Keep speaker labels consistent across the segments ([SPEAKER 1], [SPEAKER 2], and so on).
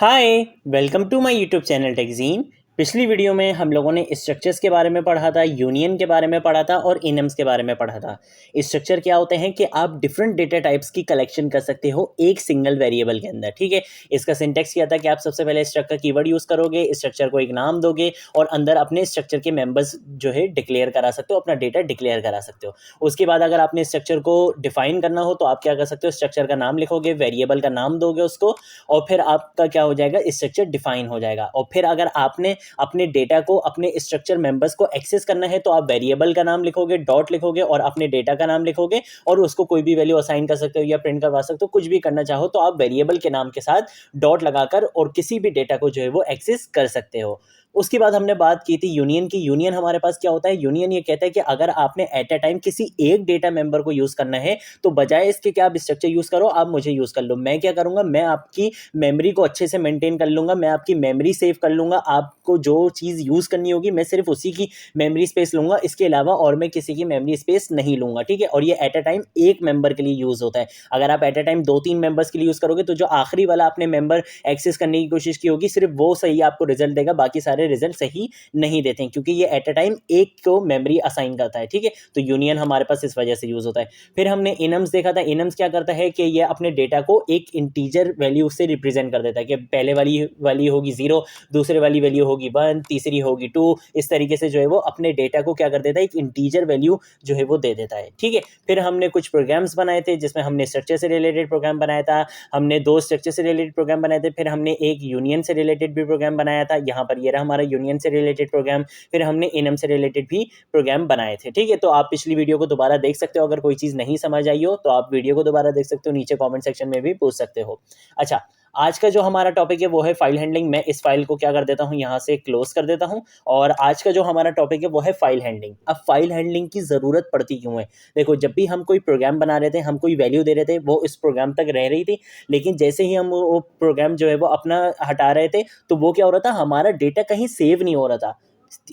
[SPEAKER 1] Hi, welcome to my YouTube channel TechGene. पिछली video में हम लोगों ने स्ट्रक्चर्स के बारे में पढ़ा था, यूनियन के बारे में पढ़ा था और इनम्स के बारे में पढ़ा था। स्ट्रक्चर क्या होते हैं कि आप डिफरेंट डेटा टाइप्स की कलेक्शन कर सकते हो एक सिंगल वेरिएबल के अंदर। ठीक है, इसका सिंटेक्स क्या था कि आप सबसे पहले स्ट्रक्चर कीवर्ड यूज़ करोगे, स्ट्रक्चर को एक नाम दोगे और अंदर अपने स्ट्रक्चर के मेंबर्स जो है डिक्लेयर करा सकते हो, अपना डेटा डिक्लेयर करा सकते हो। उसके बाद अगर आपने स्ट्रक्चर को डिफाइन करना हो तो आप क्या कर सकते हो, स्ट्रक्चर का नाम लिखोगे, वेरिएबल का नाम दोगे उसको और फिर आपका क्या हो जाएगा, स्ट्रक्चर डिफाइन हो जाएगा। और फिर अगर आपने अपने डेटा को, अपने स्ट्रक्चर मेंबर्स को एक्सेस करना है तो आप वेरिएबल का नाम लिखोगे, डॉट लिखोगे और अपने डेटा का नाम लिखोगे और उसको कोई भी वैल्यू असाइन कर सकते हो या प्रिंट करवा सकते हो। कुछ भी करना चाहो तो आप वेरिएबल के नाम के साथ डॉट लगाकर और किसी भी डेटा को जो है वो एक्सेस कर सकते हो। उसके बाद हमने बात की थी यूनियन की। यूनियन हमारे पास क्या होता है, यूनियन ये कहता है कि अगर आपने एट अ टाइम किसी एक डेटा मेंबर को यूज करना है तो बजाय इसके कि आप स्ट्रक्चर यूज करो, आप मुझे यूज कर लो। मैं क्या करूंगा, मैं आपकी मेमोरी को अच्छे से मेंटेन कर लूंगा, मैं आपकी मेमोरी सेव कर लूंगा। आपको जो चीज यूज करनी होगी मैं सिर्फ उसी की मेमोरी स्पेस लूंगा, इसके अलावा और मैं किसी की मेमोरी स्पेस नहीं लूंगा। ठीक है, और ये एट अ टाइम एक मेंबर के लिए यूज होता है। अगर आप एट अ टाइम 2-3 मेंबर्स के लिए यूज करोगे तो जो आखिरी वाला आपने मेंबर एक्सेस करने की कोशिश की होगी सिर्फ वो सही आपको रिजल्ट देगा, बाकी सारे रिजल्ट सही नहीं देते हैं, क्योंकि ये एट अ टाइम एक को मेमोरी असाइन करता है। ठीक है, तो यूनियन हमारे पास इस वजह से यूज होता है। फिर हमने इनम्स देखा था। इनम्स क्या करता है कि ये अपने डेटा को एक इंटीजर वैल्यू से रिप्रेजेंट कर देता है कि पहले वाली होगी 0, दूसरे वाली वैल्यू होगी 1, तीसरी होगी 2। इस तरीके से जो है वो अपने डेटा को क्या कर देता है, एक इंटीजर वैल्यू जो है वो दे देता है। ठीक है, फिर हमने कुछ प्रोग्राम्स बनाए थे जिसमें हमने स्ट्रक्चर से रिलेटेड प्रोग्राम बनाया था, हमने 2 स्ट्रक्चर से रिलेटेड प्रोग्राम बनाए थे, फिर हमने एक यूनियन से रिलेटेड भी प्रोग्राम बनाया था। यहाँ पर ये रहा हमारा यूनियन से रिलेटेड प्रोग्राम। फिर हमने इनम से रिलेटेड भी प्रोग्राम बनाए थे। ठीक है, तो आप पिछली वीडियो को दोबारा देख सकते हो। अगर कोई चीज़ नहीं समझ आई हो तो आप वीडियो को दोबारा देख सकते हो, नीचे कमेंट सेक्शन में भी पूछ सकते हो। अच्छा, आज का जो हमारा टॉपिक है वो है फाइल हैंडलिंग। मैं इस फाइल को क्या कर देता हूँ, यहाँ से क्लोज कर देता हूँ। और आज का जो हमारा टॉपिक है वो है फाइल हैंडलिंग। अब फाइल हैंडलिंग की ज़रूरत पड़ती क्यों है? देखो, जब भी हम कोई प्रोग्राम बना रहे थे, हम कोई वैल्यू दे रहे थे, वो इस प्रोग्राम तक रह रही थी, लेकिन जैसे ही हम वो प्रोग्राम जो है वो अपना हटा रहे थे तो वो क्या हो रहा था, हमारा डेटा कहीं सेव नहीं हो रहा था।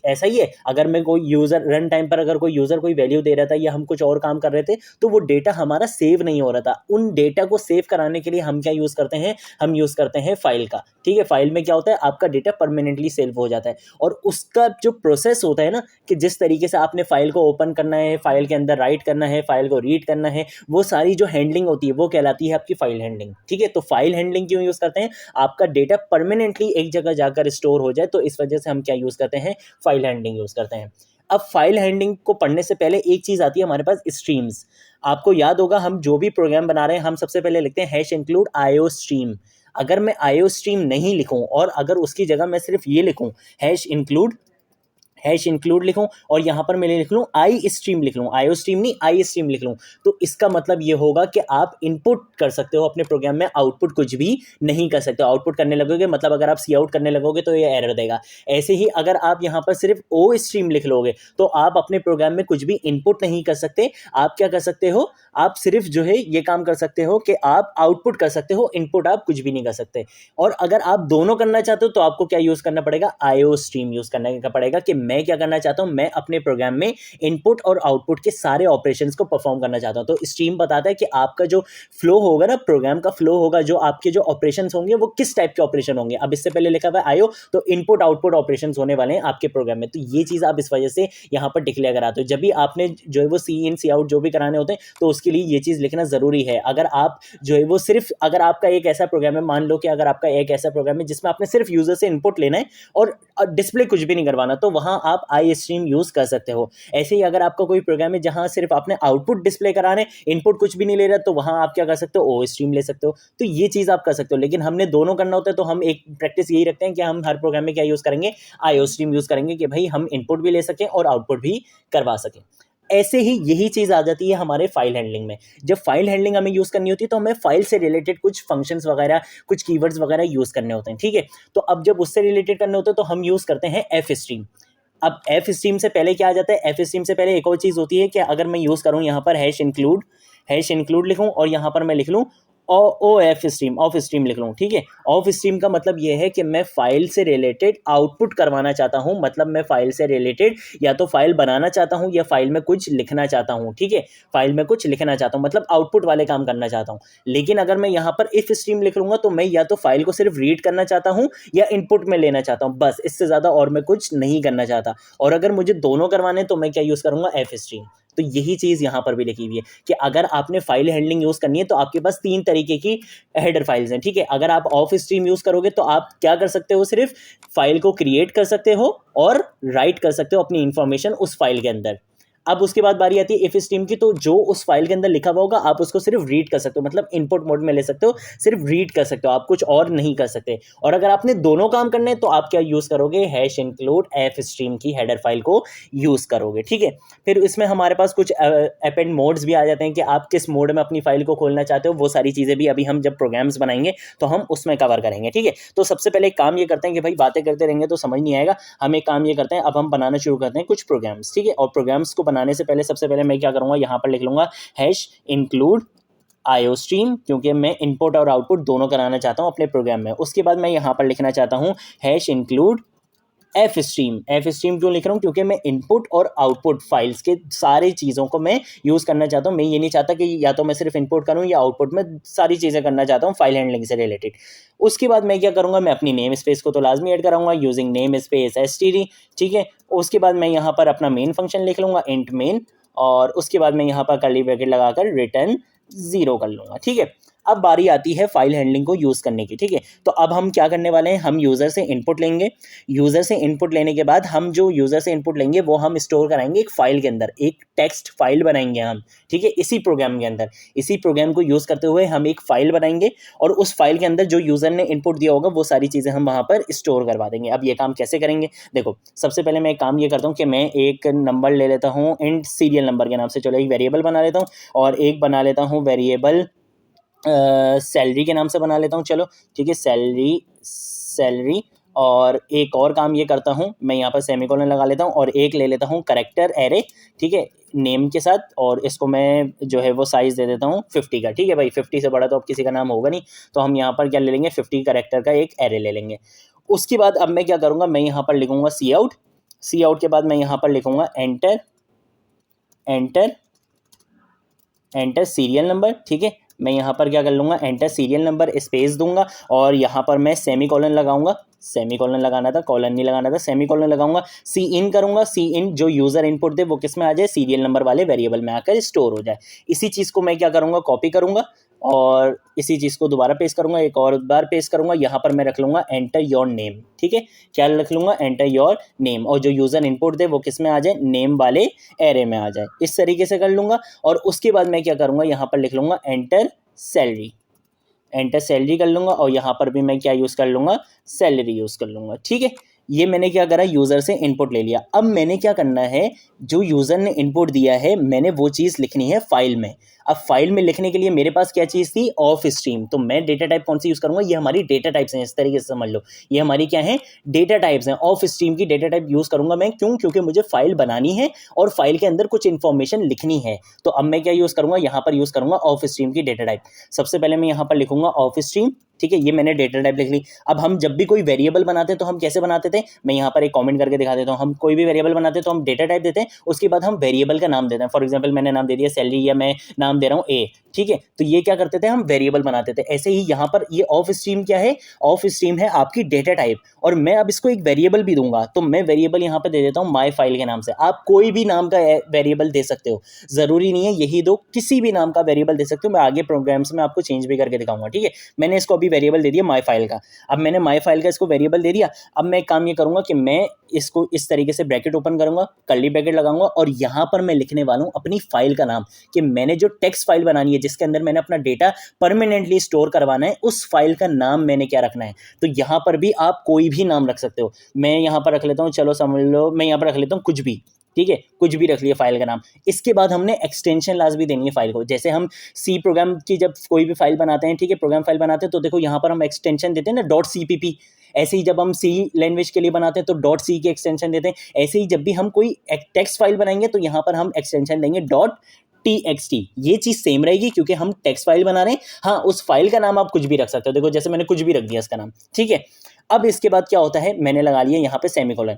[SPEAKER 1] ऐसा ही है, अगर मैं कोई यूज़र रन टाइम पर अगर कोई यूज़र कोई वैल्यू दे रहा था या हम कुछ और काम कर रहे थे तो वो डेटा हमारा सेव नहीं हो रहा था। उन डेटा को सेव कराने के लिए हम क्या यूज़ करते हैं, हम यूज़ करते हैं फाइल का। ठीक है, फाइल में क्या होता है, आपका डेटा परमानेंटली सेव हो जाता है। और उसका जो प्रोसेस होता है ना, कि जिस तरीके से आपने फाइल को ओपन करना है, फाइल के अंदर राइट करना है, फाइल को रीड करना है, वो सारी जो हैंडलिंग होती है वो कहलाती है आपकी फाइल हैंडलिंग। ठीक है, तो फाइल हैंडलिंग क्यों यूज़ करते हैं, आपका डेटा परमानेंटली एक जगह जाकर स्टोर हो जाए, तो इस वजह से हम क्या यूज़ करते हैं, फाइल हैंडलिंग यूज़ करते हैं। अब फाइल हैंडलिंग को पढ़ने से पहले एक चीज़ आती है हमारे पास, स्ट्रीम्स। आपको याद होगा, हम जो भी प्रोग्राम बना रहे हैं हम सबसे पहले लिखते हैं #include IO stream। अगर मैं IO stream नहीं लिखूं और अगर उसकी जगह मैं सिर्फ ये लिखूं #include लिखूं और यहाँ पर मैं लिख लूँ आई स्ट्रीम लिख लूँ, आईओ स्ट्रीम नहीं आई स्ट्रीम लिख लूँ, तो इसका मतलब ये होगा कि आप इनपुट कर सकते हो अपने प्रोग्राम में, आउटपुट कुछ भी नहीं कर सकते। आउटपुट करने लगोगे मतलब अगर आप सी आउट करने लगोगे तो ये एरर देगा। ऐसे ही अगर आप यहाँ पर सिर्फ ओ स्ट्रीम लिख लोगे तो आप अपने प्रोग्राम में कुछ भी इनपुट नहीं कर सकते। आप क्या कर सकते हो, आप सिर्फ जो है ये काम कर सकते हो कि आप आउटपुट कर सकते हो, इनपुट आप कुछ भी नहीं कर सकते। और अगर आप दोनों करना चाहते हो तो आपको क्या यूज़ करना पड़ेगा, आईओ स्ट्रीम यूज़ करने का पड़ेगा। कि मैं क्या करना चाहता हूं, मैं अपने प्रोग्राम में इनपुट और आउटपुट के सारे ऑपरेशंस को परफॉर्म करना चाहता हूं। तो स्ट्रीम बताता है कि आपका जो फ्लो होगा ना, प्रोग्राम का फ्लो होगा, जो आपके जो ऑपरेशंस होंगे वो किस टाइप के ऑपरेशन होंगे। अब इससे पहले लिखा हुआ है आईओ, तो इनपुट आउटपुट ऑपरेशंस होने वाले हैं आपके प्रोग्राम में। तो ये चीज़ आप इस वजह से यहाँ पर डिक्लेयर कराते हो। जब भी आपने जो है वो सी इन सी आउट जो भी कराने होते हैं तो उसके लिए ये चीज़ लिखना ज़रूरी है। अगर आप जो है वो सिर्फ, अगर आपका एक ऐसा प्रोग्राम है, मान लो कि अगर आपका एक ऐसा प्रोग्राम है जिसमें आपने सिर्फ यूजर से इनपुट लेना है और डिस्प्ले कुछ भी नहीं करवाना, तो वहां आप आई स्ट्रीम यूज कर सकते हो। ऐसे ही अगर आपका कोई प्रोग्राम है जहां सिर्फ आपने आउटपुट डिस्प्ले कराने, इनपुट कुछ भी नहीं ले रहा, तो वहां आप क्या कर सकते हो, ओ स्ट्रीम ले सकते हो। तो ये चीज आप कर सकते हो। लेकिन हमने दोनों करना होता है तो हम एक प्रैक्टिस यही रखते हैं कि हम हर प्रोग्राम में क्या यूज करेंगे, आईओ स्ट्रीम यूज करेंगे, कि भाई हम इनपुट भी ले सकें और आउटपुट भी करवा सकें। ऐसे ही यही चीज़ आ जाती है हमारे फाइल हैंडलिंग में। जब फाइल हैंडलिंग हमें यूज़ करनी होती है तो हमें फाइल से रिलेटेड कुछ फंक्शंस वगैरह, कुछ कीवर्ड्स वगैरह यूज़ करने होते हैं। ठीक है, तो अब जब उससे रिलेटेड करने होते हैं तो हम यूज़ करते हैं एफ स्ट्रीम। अब एफ स्ट्रीम से पहले क्या आ जाता है, एफ स्ट्रीम से पहले एक और चीज़ होती है कि अगर मैं यूज़ करूँ यहाँ पर #include लिखूँ और यहाँ पर मैं लिख लूँ ऑफ स्ट्रीम लिख लूँ, ठीक है। ऑफ स्ट्रीम का मतलब ये है कि मैं फाइल से रिलेटेड आउटपुट करवाना चाहता हूँ, मतलब मैं फाइल से रिलेटेड या तो फाइल बनाना चाहता हूँ या फाइल में कुछ लिखना चाहता हूँ, ठीक है। फाइल में कुछ लिखना चाहता हूँ मतलब आउटपुट वाले काम करना चाहता हूँ। लेकिन अगर मैं यहाँ पर इफ स्ट्रीम लिख लूँगा तो मैं या तो फाइल को सिर्फ रीड करना चाहता हूँ या इनपुट में लेना चाहता हूँ, बस इससे ज़्यादा और मैं कुछ नहीं करना चाहता। और अगर मुझे दोनों करवाने तो मैं क्या यूज़ करूँगा, एफ स्ट्रीम। तो यही चीज़ यहाँ पर भी लिखी हुई है कि अगर आपने फाइल हैंडलिंग यूज़ करनी है तो आपके पास 3 तरीके की हेडर फाइल्स हैं, ठीक है। अगर आप ऑफ स्ट्रीम यूज़ करोगे तो आप क्या कर सकते हो, सिर्फ फाइल को क्रिएट कर सकते हो और राइट कर सकते हो अपनी इंफॉर्मेशन उस फाइल के अंदर। अब उसके बाद बारी आती है इफ स्ट्रीम की, तो जो उस फाइल के अंदर लिखा हुआ होगा आप उसको सिर्फ रीड कर सकते हो, मतलब इनपुट मोड में ले सकते हो, सिर्फ रीड कर सकते हो, आप कुछ और नहीं कर सकते। और अगर आपने दोनों काम करने हैं तो आप क्या यूज़ करोगे, हैश इंक्लूड एफ स्ट्रीम की हेडर फाइल को यूज़ करोगे, ठीक है। फिर इसमें हमारे पास कुछ अपेंड मोड्स भी आ जाते हैं कि आप किस मोड में अपनी फाइल को खोलना चाहते हो। वो सारी चीज़ें भी अभी हम जब प्रोग्राम्स बनाएंगे तो हम उसमें कवर करेंगे, ठीक है। तो सबसे पहले एक काम ये करते हैं कि भाई बातें करते रहेंगे तो समझ नहीं आएगा, हम एक काम ये करते हैं, अब हम बनाना शुरू करते हैं कुछ प्रोग्राम्स, ठीक है। और प्रोग्राम्स को बनाने से पहले सबसे पहले मैं क्या करूँगा, यहाँ पर लिख लूँगा हैश इंक्लूड आईओ स्ट्रीम, क्योंकि मैं इनपुट और आउटपुट दोनों कराना चाहता हूँ अपने प्रोग्राम में। उसके बाद मैं यहाँ पर लिखना चाहता हूँ hash include F stream. F stream क्यों लिख रहा हूँ, क्योंकि मैं इनपुट और आउटपुट फाइल्स के सारी चीज़ों को मैं यूज़ करना चाहता हूँ। मैं ये नहीं चाहता कि या तो मैं सिर्फ इनपुट करूँ या आउटपुट में सारी चीज़ें करना चाहता हूँ फाइल हैंडलिंग से रिलेटेड। उसके बाद मैं क्या करूँगा, मैं अपनी नेम स्पेस को तो लाजमी ऐड कराऊंगा यूजिंग नेम स्पेस std, ठीक है। उसके बाद मैं यहाँ पर अपना मेन फंक्शन लिख लूँगा इंट मेन, और उसके बाद मैं यहाँ पर कर्ली ब्रैकेट लगाकर रिटर्न 0 कर लूँगा, ठीक है। अब बारी आती है फाइल हैंडलिंग को यूज़ करने की, ठीक है। तो अब हम क्या करने वाले हैं, हम यूज़र से इनपुट लेंगे। यूज़र से इनपुट लेने के बाद हम जो यूज़र से इनपुट लेंगे वो हम स्टोर कराएंगे एक फाइल के अंदर, एक टेक्स्ट फाइल बनाएंगे हम, ठीक है। इसी प्रोग्राम के अंदर, इसी प्रोग्राम को यूज़ करते हुए हम एक फाइल बनाएंगे और उस फाइल के अंदर जो यूज़र ने इनपुट दिया होगा वो सारी चीज़ें हम वहाँ पर स्टोर करवा देंगे। अब ये काम कैसे करेंगे, देखो सबसे पहले मैं एक काम ये करता हूँ कि मैं एक नंबर ले लेता हूँ इंट सीरियल नंबर के नाम से, चलो एक वेरिएबल बना लेता हूँ, और एक बना लेता हूँ वेरिएबल सैलरी के नाम से बना लेता हूँ, चलो ठीक है, सैलरी। और एक और काम ये करता हूँ, मैं यहाँ पर सेमीकोलन लगा लेता हूँ और एक ले लेता हूँ करेक्टर एरे, ठीक है, नेम के साथ, और इसको मैं जो है वो साइज़ दे देता हूँ 50 का, ठीक है भाई। 50 से बड़ा तो अब किसी का नाम होगा नहीं, तो हम यहाँ पर क्या ले लेंगे, 50 करेक्टर का एक एरे ले लेंगे। उसके बाद अब मैं क्या करूँगा, मैं यहाँ पर लिखूँगा सी आउट के बाद मैं यहाँ पर लिखूँगा एंटर सीरियल नंबर, ठीक है। मैं यहाँ पर क्या कर लूँगा, एंटर सीरियल नंबर स्पेस दूंगा, और यहाँ पर मैं सेमीकोलन लगाऊंगा, सेमीकोलन लगाना था, कॉलन नहीं लगाना था, सेमीकोलन लगाऊंगा। सी इन करूँगा, सी इन जो यूज़र इनपुट दे वो किस में आ जाए, सीरियल नंबर वाले वेरिएबल में आकर स्टोर हो जाए। इसी चीज़ को मैं क्या करूँगा, कॉपी करूँगा और इसी चीज़ को दोबारा पेस्ट करूँगा, एक और बार पेस्ट करूँगा। यहाँ पर मैं रख लूँगा एंटर योर नेम, ठीक है, क्या रख लूँगा, एंटर योर नेम, और जो यूज़र इनपुट दे वो किस में आ जाए, नेम वाले एरे में आ जाए। इस तरीके से कर लूँगा। और उसके बाद मैं क्या करूँगा, यहाँ पर लिख लूँगा एंटर सैलरी कर लूँगा, और यहाँ पर भी मैं क्या यूज़ कर लूँगा, सैलरी यूज़ कर लूँगा, ठीक है। ये मैंने क्या करा, यूज़र से इनपुट ले लिया। अब मैंने क्या करना है, जो यूज़र ने इनपुट दिया है मैंने वो चीज़ लिखनी है फाइल में। अब फाइल में लिखने के लिए मेरे पास क्या चीज़ थी, ऑफ स्ट्रीम। तो मैं डेटा टाइप कौन सी यूज़ करूँगा, ये हमारी डेटा टाइप्स हैं, इस तरीके से समझ लो, ये हमारी क्या है, डेटा टाइप्स हैं। ऑफ स्ट्रीम की डेटा टाइप यूज़ करूँगा मैं, क्यों, क्योंकि मुझे फाइल बनानी है और फाइल के अंदर कुछ इन्फॉर्मेशन लिखनी है। तो अब मैं क्या यूज़ करूँगा, यहाँ पर यूज़ करूँगा ऑफ स्ट्रीम की डेटा टाइप। सबसे पहले मैं यहाँ पर लिखूँगा ऑफ स्ट्रीम, ठीक है, ये मैंने डेटा टाइप लिख ली। अब हम जब भी कोई वेरिएबल बनाते हैं तो हम कैसे बनाते थे, मैं यहाँ पर एक कमेंट करके दिखा देता हूँ। हम कोई भी वेरिएबल बनाते हैं तो हम डेटा टाइप देते हैं, उसके बाद हम वेरिएबल का नाम देते हैं। फॉर एग्जांपल मैंने नाम दे दिया सैलरी, या मैं नाम दे रहा हूँ ए, ठीक है। तो ये क्या करते थे, हम वेरिएबल बनाते थे। ऐसे ही यहाँ पर ये ऑफ स्ट्रीम क्या है, ऑफ स्ट्रीम है आपकी डेटा टाइप, और मैं अब इसको एक वेरिएबल भी दूंगा। तो मैं वेरिएबल यहाँ पे दे देता हूँ माई फाइल के नाम से। आप कोई भी नाम का वेरिएबल दे सकते हो, ज़रूरी नहीं है यही दो, किसी भी नाम का वेरिएबल दे सकते हो। मैं आगे प्रोग्राम्स में आपको चेंज भी करके दिखाऊंगा, ठीक है। मैंने इसको अभी वेरिएबल दे दिया माई फाइल का। अब मैंने माई फाइल का इसको वेरिएबल दे दिया। अब मैं एक काम ये करूँगा कि मैं इसको इस तरीके से ब्रैकेट ओपन करूँगा, कर्ली ब्रैकेट लगाऊंगा, और यहाँ पर मैं लिखने वाला हूँ अपनी फाइल का नाम, कि मैंने जो टेक्स्ट फाइल बनानी है जिसके अंदर मैंने अपना डेटा परमानेंटली स्टोर करवाना है, उस फाइल का नाम मैंने क्या रखना है। तो यहाँ पर भी आप कोई भी नाम रख सकते हो। मैं यहाँ पर रख लेता हूँ, चलो समझ लो, मैं यहाँ पर रख लेता हूँ कुछ भी, ठीक है, कुछ भी रख लिया फाइल का नाम। इसके बाद हमने एक्सटेंशन लाजमी देनी है फाइल को। जैसे हम सी प्रोग्राम की जब कोई भी फाइल बनाते हैं, ठीक है, प्रोग्राम फाइल बनाते हैं, तो देखो यहाँ पर हम एक्सटेंशन देते हैं ना, .cpp। ऐसे ही जब हम सी लैंग्वेज के लिए बनाते हैं तो .c की एक्सटेंशन देते हैं। ऐसे ही जब भी हम कोई टेक्स्ट फाइल बनाएंगे तो यहाँ पर हम एक्सटेंशन देंगे txt, ये चीज़ सेम रहेगी क्योंकि हम टेक्स्ट फाइल बना रहे हैं। हाँ, उस फाइल का नाम आप कुछ भी रख सकते हो, देखो जैसे मैंने कुछ भी रख दिया इसका नाम, ठीक है। अब इसके बाद क्या होता है, मैंने लगा लिया यहाँ पे सेमीकोलन।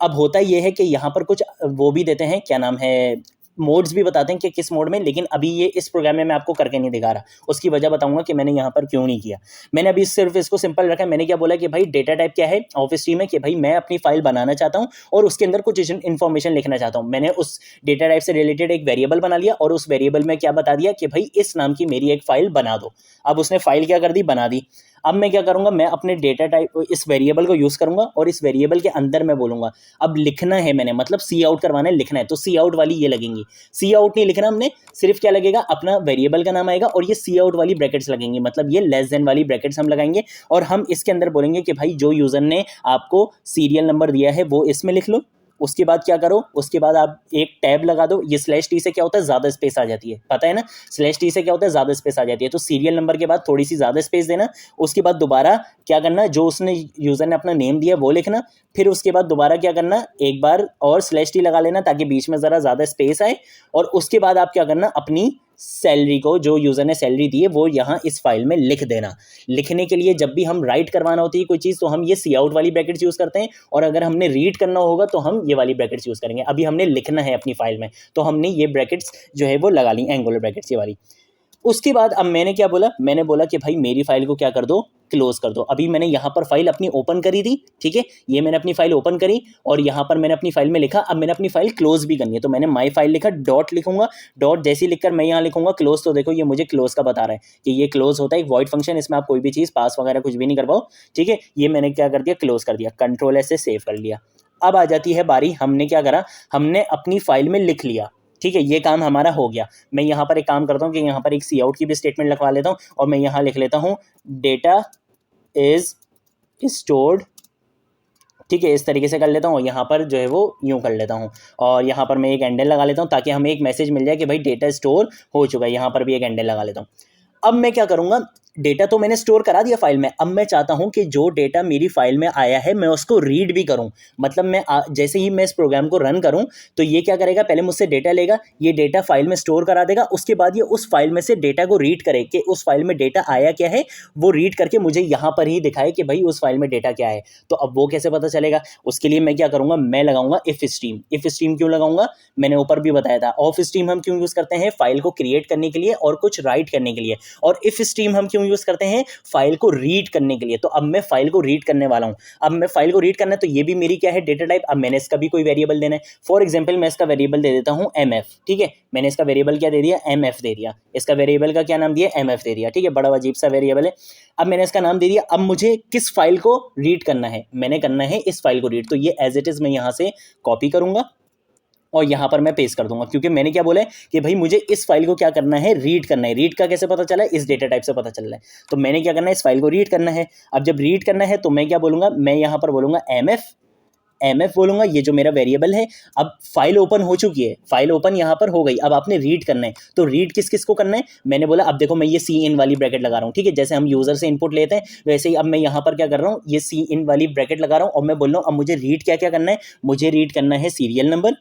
[SPEAKER 1] अब होता ये है कि यहाँ पर कुछ वो भी देते हैं, क्या नाम है, मोड्स भी बताते हैं कि किस मोड में, लेकिन अभी ये इस प्रोग्राम में मैं आपको करके नहीं दिखा रहा, उसकी वजह बताऊंगा कि मैंने यहाँ पर क्यों नहीं किया। मैंने अभी सिर्फ इसको सिंपल रखा है। मैंने क्या बोला कि भाई डेटा टाइप क्या है ऑफिस स्ट्रीम में, कि भाई मैं अपनी फाइल बनाना चाहता हूँ और उसके अंदर कुछ इन्फॉर्मेशन लिखना चाहता हूँ। मैंने उस डेटा टाइप से रिलेटेड एक वेरिएबल बना लिया और उस वेरिएबल में क्या बता दिया कि भाई इस नाम की मेरी एक फाइल बना दो। अब उसने फाइल क्या कर दी, बना दी। अब मैं क्या करूंगा, मैं अपने डेटा टाइप इस वेरिएबल को यूज करूंगा और इस वेरिएबल के अंदर मैं बोलूंगा अब लिखना है मैंने, मतलब सी आउट करवाना है, लिखना है, तो सी आउट वाली ये लगेंगी। सी आउट नहीं लिखना हमने, सिर्फ क्या लगेगा, अपना वेरिएबल का नाम आएगा और ये सी आउट वाली ब्रैकेट्स लगेंगी, मतलब ये लेस देन वाली ब्रैकेट्स हम लगाएंगे और हम इसके अंदर बोलेंगे कि भाई जो यूजर ने आपको सीरियल नंबर दिया है वो इसमें लिख लो। उसके बाद क्या करो, उसके बाद आप एक टैब लगा दो। ये स्लैश टी से क्या होता है, ज़्यादा स्पेस आ जाती है, पता है ना, स्लैश टी से क्या होता है, ज़्यादा स्पेस आ जाती है। तो सीरियल नंबर के बाद थोड़ी सी ज़्यादा स्पेस देना। उसके बाद दोबारा क्या करना, जो उसने यूज़र ने अपना नेम दिया वो लिखना। फिर उसके बाद दोबारा क्या करना, एक बार और स्लैश टी लगा लेना ताकि बीच में ज़रा ज़्यादा स्पेस आए। और उसके बाद आप क्या करना, अपनी सैलरी को, जो यूज़र ने सैलरी दी है वो यहाँ इस फाइल में लिख देना। लिखने के लिए जब भी हम राइट करवाना होती है कोई चीज़ तो हम ये सी आउट वाली ब्रैकेट्स यूज़ करते हैं, और अगर हमने रीड करना होगा तो हम ये वाली ब्रैकेट्स यूज़ करेंगे। अभी हमने लिखना है अपनी फाइल में तो हमने ये ब्रैकेट्स जो है वो लगा ली, एंगुलर ब्रैकेट्स ये वाली। उसके बाद अब मैंने क्या बोला, मैंने बोला कि भाई मेरी फाइल को क्या कर दो, क्लोज कर दो। अभी मैंने यहाँ पर फाइल अपनी ओपन करी थी, ठीक है, ये मैंने अपनी फाइल ओपन करी और यहाँ पर मैंने अपनी फाइल में लिखा। अब मैंने अपनी फाइल क्लोज भी करनी है तो मैंने माई फाइल लिखा, डॉट लिखूंगा, डॉट जैसे ही लिखकर मैं यहाँ लिखूंगा क्लोज, तो देखो ये मुझे क्लोज का बता रहा है कि ये क्लोज होता है, एक वॉइड फंक्शन, इसमें आप कोई भी चीज़ पास वगैरह कुछ भी नहीं कर पाओ, ठीक है। ये मैंने क्या कर दिया, क्लोज कर दिया, कंट्रोल एस से सेव कर लिया। अब आ जाती है बारी, हमने क्या करा, हमने अपनी फाइल में लिख लिया, ठीक है, ये काम हमारा हो गया। मैं यहाँ पर एक काम करता हूँ कि यहाँ पर एक सी आउट की भी स्टेटमेंट लिखवा लेता हूँ और मैं यहाँ लिख लेता हूँ डेटा इज स्टोर्ड, ठीक है, इस तरीके से कर लेता हूँ। यहाँ पर जो है वो यूँ कर लेता हूँ और यहाँ पर मैं एक एंडल लगा लेता हूँ ताकि हमें एक मैसेज मिल जाए कि भाई डेटा स्टोर हो चुका है। यहाँ पर भी एक एंडल लगा लेता हूँ। अब मैं क्या करूँगा, डेटा तो मैंने स्टोर करा दिया फाइल में, अब मैं चाहता हूं कि जो डेटा मेरी फाइल में आया है मैं उसको रीड भी करूं। मतलब मैं जैसे ही मैं इस प्रोग्राम को रन करूं तो ये क्या करेगा, पहले मुझसे डेटा लेगा, ये डेटा फाइल में स्टोर करा देगा, उसके बाद ये उस फाइल में से डेटा को रीड करे कि उस फाइल में डेटा आया क्या है, वो रीड करके मुझे यहाँ पर ही दिखाए कि भाई उस फाइल में डेटा क्या है। तो अब वो कैसे पता चलेगा, उसके लिए मैं क्या करूँगा, मैं लगाऊंगा इफ स्ट्रीम। इफ स्ट्रीम क्यों लगाऊंगा, मैंने ऊपर भी बताया था। ऑफ स्ट्रीम हम क्यों यूज़ करते हैं, फाइल को क्रिएट करने के लिए और कुछ राइट करने के लिए, और इफ स्ट्रीम हम क्यों यूज़ करते हैं, फाइल को रीड करने के लिए। तो अब मैं फाइल को रीड करने वाला हूं। अब मैं फाइल को रीड करना है तो ये भी मेरी क्या है, डेटा टाइप। अब मैंने इसका भी कोई वेरिएबल देना है। फॉर एग्जांपल मैं इसका वेरिएबल दे देता हूं mf, ठीक है, मैंने इसका वेरिएबल क्या दे दिया, mf दे दिया। इसका वेरिएबल का क्या नाम दिया, mf दे दिया, ठीक है, बड़ा अजीब सा वेरिएबल है। अब मैंने इसका नाम दे दिया। अब मुझे किस फाइल को रीड करना है, मैंने करना है इस फाइल को रीड, तो ये एज इट इज मैं यहाँ से कॉपी करूंगा और यहाँ पर मैं पेस्ट कर दूंगा, क्योंकि मैंने क्या बोला है कि भाई मुझे इस फाइल को क्या करना है, रीड करना है। रीड का कैसे पता चला है, इस डेटा टाइप से पता चल रहा है। तो मैंने क्या करना है, इस फाइल को रीड करना है। अब जब रीड करना है तो मैं क्या बोलूँगा, मैं यहाँ पर बोलूँगा mf बोलूँगा, ये जो मेरा वेरिएबल है। अब फाइल ओपन हो चुकी है, फाइल ओपन यहाँ पर हो गई। अब आपने रीड करना है, तो रीड किस किस को करना है, मैंने बोला अब देखो मैं ये सी इन वाली ब्रैकेट लगा रहा हूँ, ठीक है, जैसे हम यूज़र से इनपुट लेते हैं वैसे ही अब मैं यहाँ पर क्या कर रहा हूँ, ये सी इन वाली ब्रैकेट लगा रहा हूँ और मैं बोल रहा हूँ अब मुझे रीड क्या क्या करना है, मुझे रीड करना है सीरियल नंबर,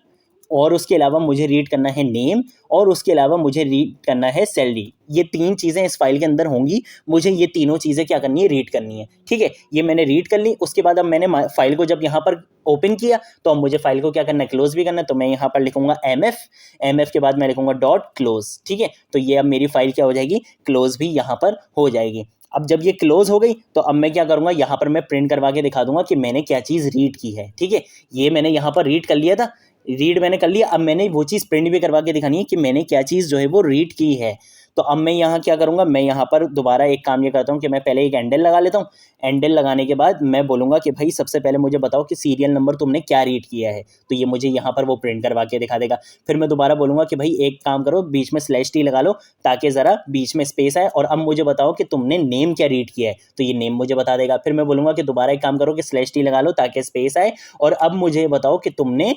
[SPEAKER 1] और उसके अलावा मुझे रीड करना है नेम, और उसके अलावा मुझे रीड करना है सैलरी। ये तीन चीज़ें इस फाइल के अंदर होंगी, मुझे ये तीनों चीज़ें क्या करनी है, रीड करनी है, ठीक है। ये मैंने रीड कर ली। उसके बाद अब मैंने फाइल को जब यहाँ पर ओपन किया तो अब मुझे फाइल को क्या करना है, क्लोज भी करना है। तो मैं यहाँ पर लिखूंगा mf के बाद मैं लिखूंगा डॉट क्लोज, ठीक है। तो ये अब मेरी फाइल क्या हो जाएगी, क्लोज भी यहाँ पर हो जाएगी। अब जब ये क्लोज हो गई तो अब मैं क्या करूँगा, यहाँ पर मैं प्रिंट करवा के दिखा दूंगा कि मैंने क्या चीज़ रीड की है, ठीक है। ये मैंने यहाँ पर रीड कर लिया था, रीड मैंने कर लिया। अब मैंने वो चीज़ प्रिंट भी करवा के दिखानी है कि मैंने क्या चीज़ जो है वो रीड की है। तो अब मैं यहाँ क्या करूँगा, मैं यहाँ पर दोबारा एक काम ये करता हूँ कि मैं पहले एक एंडल लगा लेता हूँ। एंडल लगाने के बाद मैं बोलूँगा कि भाई सबसे पहले मुझे बताओ कि सीरियल नंबर तुमने क्या रीड किया है, तो ये मुझे यहाँ पर वो प्रिंट करवा के दिखा देगा। फिर मैं दोबारा बोलूँगा कि भाई एक काम करो, बीच में स्लैश टी लगा लो ताकि ज़रा बीच में स्पेस आए, और अब मुझे बताओ कि तुमने नेम क्या रीड किया है, तो ये नेम मुझे बता देगा। फिर मैं बोलूँगा कि दोबारा एक काम करो कि स्लैश टी लगा लो ताकि स्पेस आए, और अब मुझे बताओ कि तुमने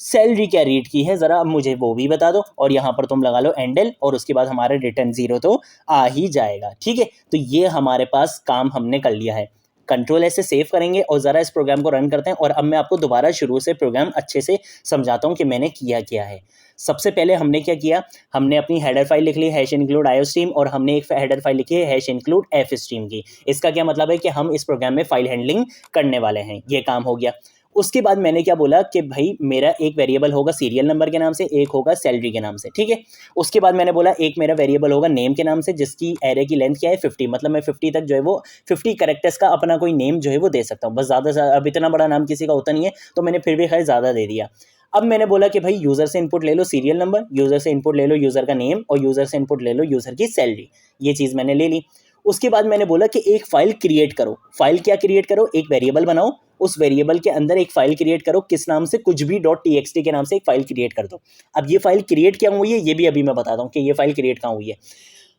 [SPEAKER 1] सैलरी क्या रीड की है, ज़रा अब मुझे वो भी बता दो, और यहाँ पर तुम लगा लो एंडल, और उसके बाद हमारा रिटर्न 0 तो आ ही जाएगा, ठीक है। तो ये हमारे पास काम हमने कर लिया है। कंट्रोल ऐसे सेव करेंगे और ज़रा इस प्रोग्राम को रन करते हैं। और अब मैं आपको दोबारा शुरू से प्रोग्राम अच्छे से समझाता हूँ कि मैंने किया क्या है। सबसे पहले हमने क्या किया, हमने अपनी हेडर फाइल लिख ली हैश इंक्लूड आईओस्ट्रीम, और हमने एक हेडर फाइल लिखी है हैश इंक्लूड एफ स्ट्रीम की। इसका क्या मतलब है कि हम इस प्रोग्राम में फाइल हैंडलिंग करने वाले हैं। ये काम हो गया। उसके बाद मैंने क्या बोला कि भाई मेरा एक वेरिएबल होगा सीरियल नंबर के नाम से, एक होगा सैलरी के नाम से, ठीक है। उसके बाद मैंने बोला एक मेरा वेरिएबल होगा नेम के नाम से, जिसकी एरे की लेंथ क्या है 50, मतलब मैं 50 तक जो है वो 50 कैरेक्टर्स का अपना कोई नेम जो है वो दे सकता हूँ। बस ज़्यादा से अब इतना बड़ा नाम किसी का होता नहीं है, तो मैंने फिर भी खैर ज़्यादा दे दिया। अब मैंने बोला कि भाई यूज़र से इनपुट ले लो सीरियल नंबर, यूज़र से इनपुट ले लो यूज़र का नेम, और यूज़र से इनपुट ले लो यूज़र की सैलरी। ये चीज़ मैंने ले ली। उसके बाद मैंने बोला कि एक फ़ाइल क्रिएट करो। फाइल क्या क्रिएट करो, एक वेरिएबल बनाओ, उस वेरिएबल के अंदर एक फाइल क्रिएट करो। किस नाम से, कुछ भी .txt के नाम से एक फाइल क्रिएट कर दो। अब ये फाइल क्रिएट क्या हुई है ये भी अभी मैं बताता हूँ कि ये फाइल क्रिएट कहाँ हुई है।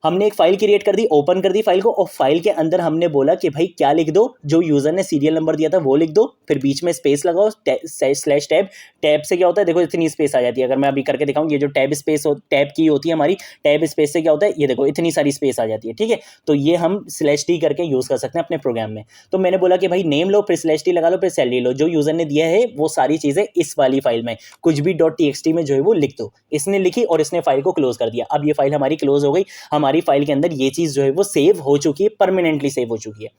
[SPEAKER 1] हमने एक फाइल क्रिएट कर दी, ओपन कर दी फाइल को, और फाइल के अंदर हमने बोला कि भाई क्या लिख दो, जो यूज़र ने सीरियल नंबर दिया था वो लिख दो, फिर बीच में स्पेस लगाओ, स्लैश टैब। टैब से क्या होता है, देखो इतनी स्पेस आ जाती है। अगर मैं अभी करके दिखाऊं, ये जो टैब स्पेस टैब की होती है हमारी, टैब स्पेस से क्या होता है, ये देखो इतनी सारी स्पेस आ जाती है, ठीक है। तो ये हम /t करके यूज़ कर सकते हैं अपने प्रोग्राम में। तो मैंने बोला कि भाई नेम लो, फिर /t लगा लो, फिर सैलरी लो, जो यूज़र ने दिया है वो सारी चीज़ें इस वाली फाइल में कुछ भी .txt में जो है वो लिख दो। इसने लिखी और इसने फाइल को क्लोज कर दिया। अब ये फाइल हमारी क्लोज हो गई। हमारी फाइल के अंदर ये चीज़ जो है वो सेव हो चुकी है, परमानेंटली सेव हो चुकी है।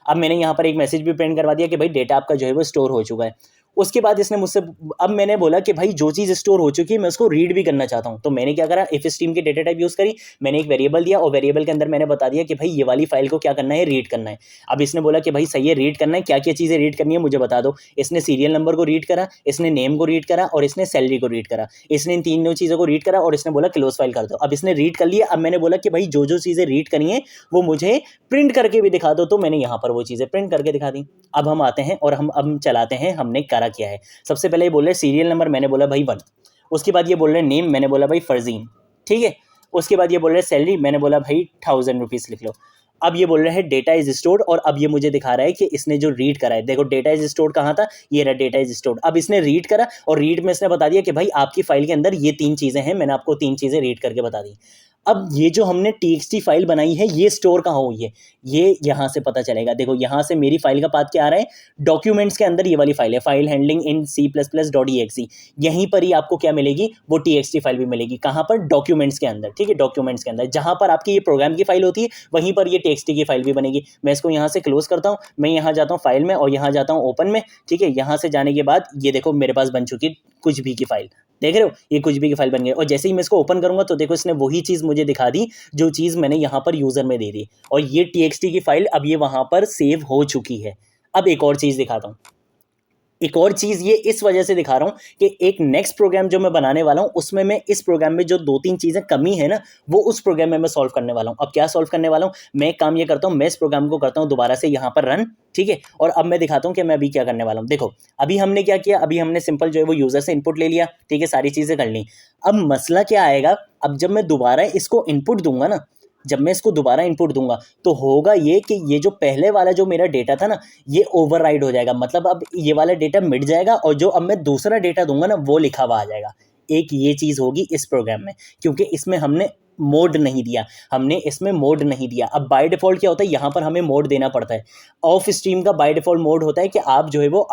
[SPEAKER 1] अब मैंने यहाँ पर एक मैसेज भी प्रिंट करवा दिया कि भाई डेटा आपका जो है वो स्टोर हो चुका है। उसके बाद इसने मुझसे, अब मैंने बोला कि भाई जो चीज़ स्टोर हो चुकी है मैं उसको रीड भी करना चाहता हूँ। तो मैंने क्या करा, इफ स्ट्रीम की डेटा टाइप यूज़ करी, मैंने एक वेरिएबल दिया और वेरिएबल के अंदर मैंने बता दिया कि भाई ये वाली फाइल को क्या करना है, रीड करना है। अब इसने बोला कि भाई सही है, रीड करना है, क्या क्या चीज़ें रीड करनी है मुझे बता दो। इसने सीरियल नंबर को रीड करा, इसने नेम को रीड करा, और इसने सैलरी को रीड करा। इसने इन तीनों चीज़ों को रीड करा और इसने बोला क्लोज फाइल कर दो। अब इसने रीड कर लिया। अब मैंने बोला कि भाई जो जो चीज़ें रीड करनी है वो मुझे प्रिंट करके भी दिखा दो। तो मैंने यहाँ पर वो चीज़ें प्रिंट करके दिखा दी। अब हम आते हैं और हम अब चलाते हैं हमने करा क्या है। सबसे पहले ये बोल रहे सीरियल नंबर, मैंने बोला भाई 1। उसके बाद ये बोल रहे नेम, मैंने बोला भाई फरजीन, ठीक है। उसके बाद ये बोल रहे सैलरी, मैंने बोला भाई 1000 रुपीज़ लिख लो। अब ये बोल रहे हैं डेटा इज स्टोर्ड, और अब ये मुझे दिखा रहा है कि इसने जो रीड करा है, देखो डेटा इज स्टोर्ड कहाँ था, ये रहा डेटा इज स्टोर्ड। अब इसने रीड करा और रीड में इसने बता दिया कि भाई आपकी फाइल के अंदर ये 3 चीज़ें हैं। मैंने आपको 3 चीज़ें रीड करके बता दी। अब ये जो हमने txt फाइल बनाई है ये स्टोर कहाँ हुई है, ये यहाँ से पता चलेगा। देखो यहाँ से मेरी फाइल का पाथ क्या आ रहा है, डॉक्यूमेंट्स के अंदर ये वाली फाइल है, फाइल हैंडलिंग इन C++.exe। यहीं पर ही आपको क्या मिलेगी, वो txt फाइल भी मिलेगी। कहाँ पर, डॉक्यूमेंट्स के अंदर, ठीक है। डॉक्यूमेंट्स के अंदर जहाँ पर आपकी ये प्रोग्राम की फाइल होती है वहीं पर ये txt की फाइल भी बनेगी। मैं इसको यहाँ से क्लोज करता हूँ, मैं यहाँ जाता हूँ फाइल में और यहाँ जाता हूँ ओपन में, ठीक है। यहाँ से जाने के बाद ये देखो मेरे पास बन चुकी कुछ भी की फाइल, देख रहे हो, ये कुछ भी की फाइल बन गई। और जैसे ही मैं इसको ओपन करूंगा तो देखो इसने वही चीज़ मुझे दिखा दी जो चीज़ मैंने यहाँ पर यूज़र में दे दी, और ये txt की फाइल अब ये वहाँ पर सेव हो चुकी है। अब एक और चीज़ दिखाता हूँ। एक और चीज़ ये इस वजह से दिखा रहा हूँ कि एक नेक्स्ट प्रोग्राम जो मैं बनाने वाला हूँ उसमें मैं इस प्रोग्राम में जो 2-3 चीज़ें कमी है ना, वो उस प्रोग्राम में मैं सॉल्व करने वाला हूँ। अब क्या सॉल्व करने वाला हूँ, मैं एक काम ये करता हूँ, मैं इस प्रोग्राम को करता हूँ दोबारा से यहाँ पर रन, ठीक है। और अब मैं दिखाता हूँ कि मैं अभी क्या करने वाला हूँ। देखो अभी हमने क्या किया, अभी हमने सिंपल जो है वो यूज़र से इनपुट ले लिया, ठीक है, सारी चीज़ें कर ली। अब मसला क्या आएगा, अब जब मैं दोबारा इसको इनपुट दूंगा ना, जब मैं इसको दोबारा इनपुट दूंगा तो होगा ये कि ये जो पहले वाला जो मेरा डेटा था ना ये ओवरराइड हो जाएगा। मतलब अब ये वाला डेटा मिट जाएगा और जो अब मैं दूसरा डेटा दूंगा ना वो लिखा हुआ आ जाएगा। एक ये चीज़ होगी इस प्रोग्राम में, क्योंकि इसमें हमने मोड नहीं दिया, हमने इसमें मोड नहीं दिया। अब बाय डिफ़ॉल्ट क्या होता है, यहाँ पर हमें मोड देना पड़ता है। ऑफ स्ट्रीम का बाय डिफ़ॉल्ट मोड होता है कि आप जो है वो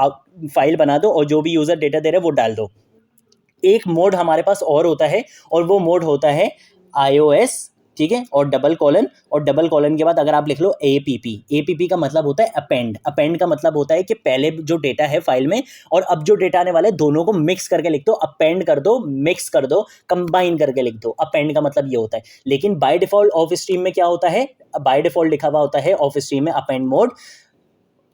[SPEAKER 1] फाइल बना दो और जो भी यूज़र डेटा दे रहा है वो डाल दो। एक मोड हमारे पास और होता है और वो मोड होता है iOS, ठीक है, और डबल कॉलन के बाद अगर आप लिख लो APP का मतलब होता है अपेंड का मतलब होता है कि पहले जो डेटा है फाइल में और अब जो डेटा आने वाला है दोनों को मिक्स करके लिख दो, अपेंड कर दो, मिक्स कर दो, कंबाइन करके लिख दो। अपेंड का मतलब ये होता है। लेकिन बाय डिफ़ॉल्ट ऑफ स्ट्रीम में क्या होता है, बाय डिफ़ॉल्ट लिखा हुआ होता है ऑफ स्ट्रीम में अपेंड मोड,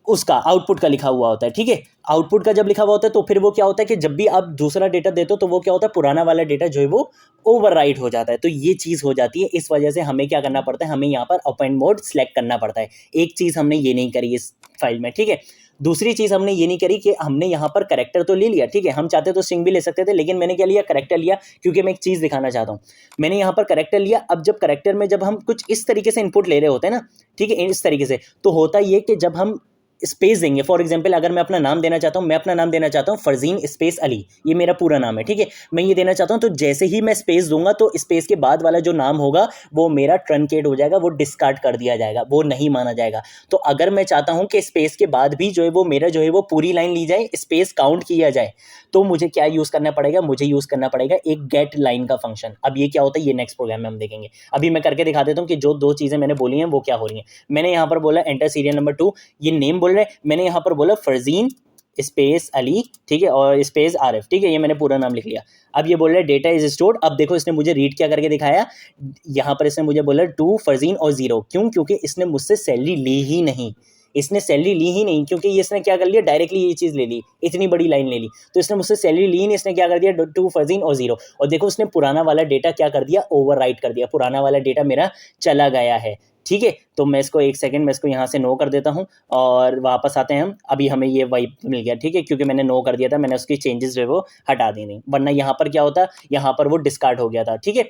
[SPEAKER 1] उसका आउटपुट का लिखा हुआ होता है, ठीक है। आउटपुट का जब लिखा हुआ होता है तो फिर वो क्या होता है कि जब भी आप दूसरा डेटा देते हो तो वो क्या होता है, पुराना वाला डेटा जो है वो ओवरराइट हो जाता है। तो ये चीज़ हो जाती है, इस वजह से हमें क्या करना पड़ता है, हमें यहाँ पर अपेंड मोड सेलेक्ट करना पड़ता है। एक चीज़ हमने ये नहीं करी इस फाइल में, ठीक है। दूसरी चीज़ हमने ये नहीं करी कि हमने यहाँ पर करेक्टर तो ले लिया, ठीक है, हम चाहते तो स्ट्रिंग भी ले सकते थे, लेकिन मैंने क्या लिया, करेक्टर लिया, क्योंकि मैं एक चीज़ दिखाना चाहता हूँ। मैंने यहाँ पर करेक्टर लिया। अब जब करेक्टर में जब हम कुछ इस तरीके से इनपुट ले रहे होते हैं ना, ठीक है, इस तरीके से, तो होता ये कि जब हम स्पेस देंगे। फॉर एग्जांपल अगर मैं अपना नाम देना चाहता हूँ, मैं अपना नाम देना चाहता हूँ फरजीन स्पेस अली, ये मेरा पूरा नाम है, ठीक है, मैं ये देना चाहता हूँ, तो जैसे ही मैं स्पेस दूंगा तो स्पेस के बाद वाला जो नाम होगा वो मेरा ट्रंकेट हो जाएगा, वो डिस्कार्ड कर दिया जाएगा, वो नहीं माना जाएगा। तो अगर मैं चाहता हूँ कि स्पेस के बाद भी जो है वो मेरा जो है वो पूरी लाइन ली जाए, स्पेस काउंट किया जाए, तो मुझे क्या यूज़ करना पड़ेगा, मुझे यूज़ करना पड़ेगा एक गेट लाइन का फंक्शन। अब ये क्या होता है ये नेक्स्ट प्रोग्राम में हम देखेंगे। अभी मैं करके दिखा देता हूँ कि जो दो चीज़ें मैंने बोली हैं वो क्या हो रही हैं। मैंने यहाँ पर बोला एंटर सीरियल नंबर 2, ये नेम बोल रहे, मैंने यहाँ पर बोला फरजीन स्पेस अली, ठीक है, और स्पेस आरिफ, ठीक है, ये मैंने पूरा नाम लिख लिया। अब ये बोल रहा है डेटा इज स्टोर्ड। अब देखो इसने मुझे रीड क्या करके दिखाया, यहाँ पर इसने मुझे बोला 2 फरजीन और 0, क्यों, क्योंकि इसने मुझसे सैलरी ली ही नहीं, इसने सैलरी ली ही नहीं, क्योंकि इसने क्या कर लिया, डायरेक्टली ये चीज़ ले ली, इतनी बड़ी लाइन ले ली, तो इसने मुझसे सैलरी ली नहीं, इसने क्या कर दिया 2 फरजीन और 0, और देखो उसने पुराना वाला डेटा क्या कर दिया, ओवरराइट कर दिया, पुराना वाला डेटा मेरा चला गया है, ठीक है। तो मैं इसको एक सेकंड में इसको यहाँ से नो कर देता हूँ और वापस आते हैं हम। अभी हमें ये वाइप मिल गया, ठीक है, क्योंकि मैंने नो कर दिया था, मैंने उसकी चेंजेस जो है वो हटा दी नहीं, वरना यहाँ पर क्या होता, यहाँ पर वो डिस्कार्ड हो गया था, ठीक है।